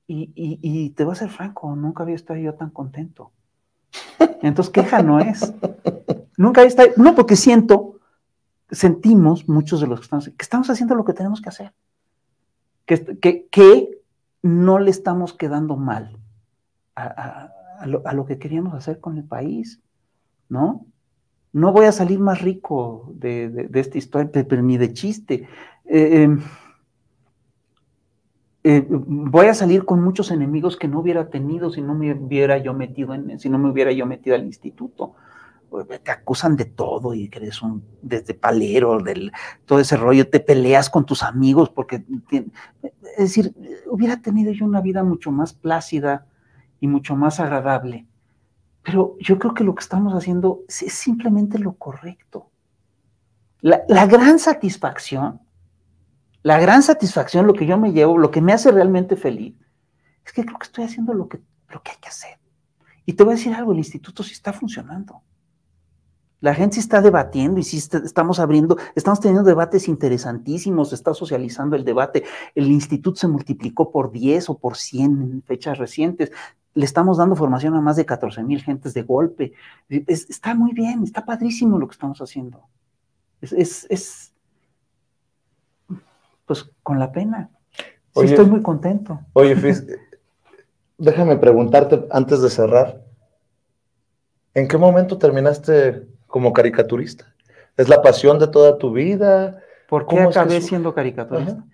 Y te voy a ser franco, nunca había estado yo tan contento. Entonces, queja no es. Nunca había estado, no, porque sentimos, muchos de los que estamos haciendo lo que tenemos que hacer. Que no le estamos quedando mal a lo que queríamos hacer con el país, ¿no? No voy a salir más rico de esta historia, pero ni de chiste. Voy a salir con muchos enemigos que no hubiera tenido si no me hubiera yo metido al instituto. Te acusan de todo y que eres desde palero, todo ese rollo, te peleas con tus amigos porque, es decir, hubiera tenido yo una vida mucho más plácida y mucho más agradable. Pero yo creo que lo que estamos haciendo es simplemente lo correcto. La gran satisfacción, lo que yo me llevo, lo que me hace realmente feliz, es que creo que estoy haciendo lo que hay que hacer. Y te voy a decir algo, el instituto sí está funcionando. La gente sí está debatiendo y sí estamos teniendo debates interesantísimos, se está socializando el debate. El instituto se multiplicó por 10 o por 100 en fechas recientes. Le estamos dando formación a más de 14,000 gentes de golpe. Está muy bien, está padrísimo lo que estamos haciendo. Pues con la pena. Sí, oye, estoy muy contento. Oye, Fis, déjame preguntarte antes de cerrar. ¿En qué momento terminaste como caricaturista? ¿Es la pasión de toda tu vida? ¿Por qué acabé siendo caricaturista? Ajá.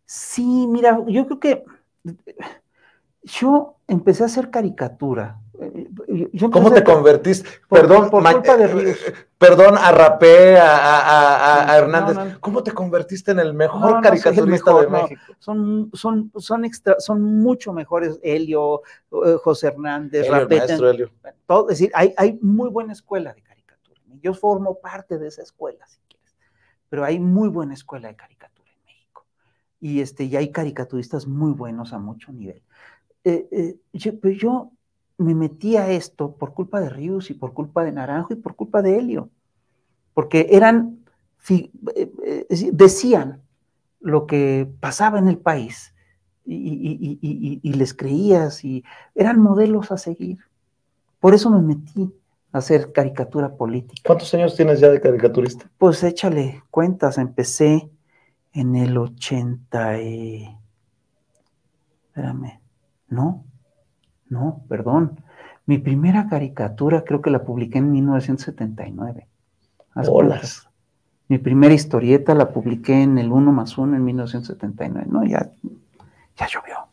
Sí, mira, yo creo que yo empecé a hacer caricatura. ¿Cómo te convertiste? Por culpa de Ríos. Perdón, a Rapé, a Hernández. No. ¿Cómo te convertiste en el mejor caricaturista de México? Son mucho mejores Helio, José Hernández, Rapé. El maestro Helio. Todo, es decir, hay muy buena escuela de caricatura. Yo formo parte de esa escuela, si quieres. Pero hay muy buena escuela de caricatura en México. Y hay caricaturistas muy buenos a mucho nivel. Yo me metí a esto por culpa de Ríos y por culpa de Naranjo y por culpa de Helio, porque decían lo que pasaba en el país y les creías y eran modelos a seguir. Por eso me metí a hacer caricatura política. ¿Cuántos años tienes ya de caricaturista? Pues échale cuentas, empecé en el 80 espérame, No, perdón. Mi primera caricatura creo que la publiqué en 1979. Bolas. Mi primera historieta la publiqué en el 1+1 en 1979. No, ya llovió.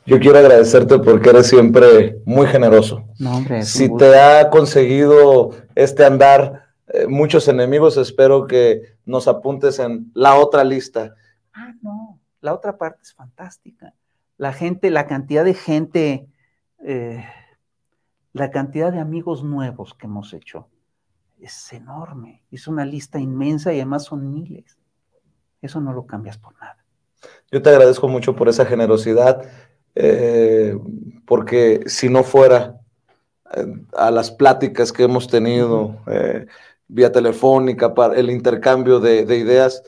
Yo quiero agradecerte porque eres siempre muy generoso. No, hombre, si te ha conseguido este andar muchos enemigos, espero que nos apuntes en la otra lista. No, la otra parte es fantástica. La gente, la cantidad de gente, la cantidad de amigos nuevos que hemos hecho es enorme. Es una lista inmensa y además son miles. Eso no lo cambias por nada. Yo te agradezco mucho por esa generosidad, porque si no fuera a las pláticas que hemos tenido vía telefónica, para el intercambio de ideas,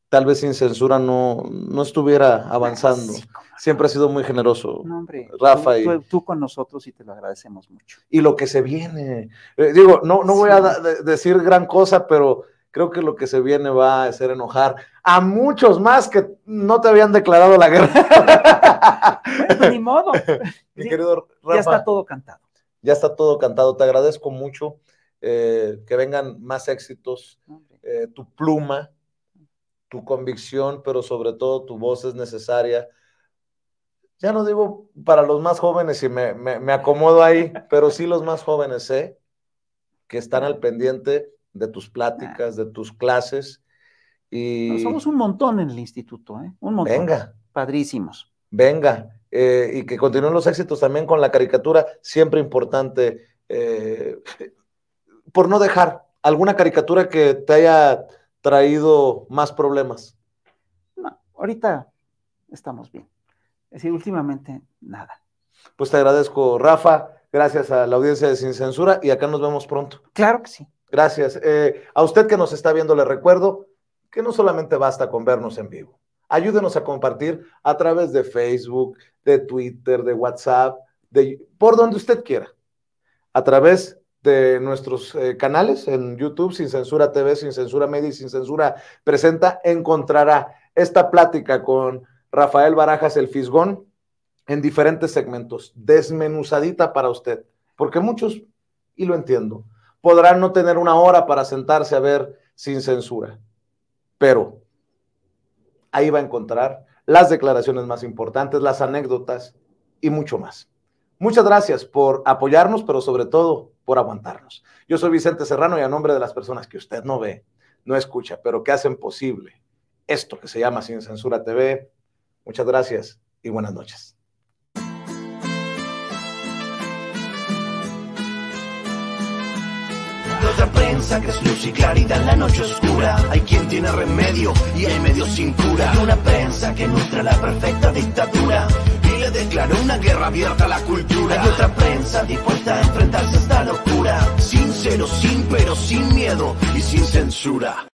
tal vez Sin Censura no estuviera avanzando. Sí, siempre ha sido muy generoso, no, hombre, Rafa. Tú con nosotros y te lo agradecemos mucho. Y lo que se viene, digo, no voy a decir gran cosa, pero creo que lo que se viene va a hacer enojar a muchos más que no te habían declarado la guerra. Bueno, ni modo. Mi querido Rafa, ya está todo cantado. Ya está todo cantado. Te agradezco mucho, que vengan más éxitos, tu pluma, tu convicción, pero sobre todo tu voz es necesaria. Ya no digo para los más jóvenes y me acomodo ahí, pero sí los más jóvenes sé que están al pendiente de tus pláticas, de tus clases. Y somos un montón en el instituto, un montón. Venga. Padrísimos. Venga, y que continúen los éxitos también con la caricatura, siempre importante, por no dejar alguna caricatura que te haya traído más problemas. No, ahorita estamos bien. Es decir, últimamente nada. Pues te agradezco, Rafa, gracias a la audiencia de Sin Censura y acá nos vemos pronto. Claro que sí. Gracias. A usted que nos está viendo le recuerdo que no solamente basta con vernos en vivo. Ayúdenos a compartir a través de Facebook, de Twitter, de WhatsApp, por donde usted quiera. A través de nuestros canales en YouTube, Sin Censura TV, Sin Censura Media y Sin Censura Presenta, encontrará esta plática con Rafael Barajas el Fisgón en diferentes segmentos, desmenuzadita para usted, porque muchos, y lo entiendo, podrán no tener una hora para sentarse a ver Sin Censura, pero ahí va a encontrar las declaraciones más importantes, las anécdotas y mucho más. Muchas gracias por apoyarnos, pero sobre todo por aguantarnos. Yo soy Vicente Serrano y a nombre de las personas que usted no ve, no escucha, pero que hacen posible esto que se llama Sin Censura TV, muchas gracias y buenas noches. Otra prensa que es luz y claridad en la noche oscura. Hay quien tiene remedio y hay medios sin cura. Hay una prensa que nutre la perfecta dictadura y le declaró una guerra abierta a la cultura. Hay otra prensa dispuesta a enfrentarse a esta locura, sincero, sin pero, sin miedo y sin censura.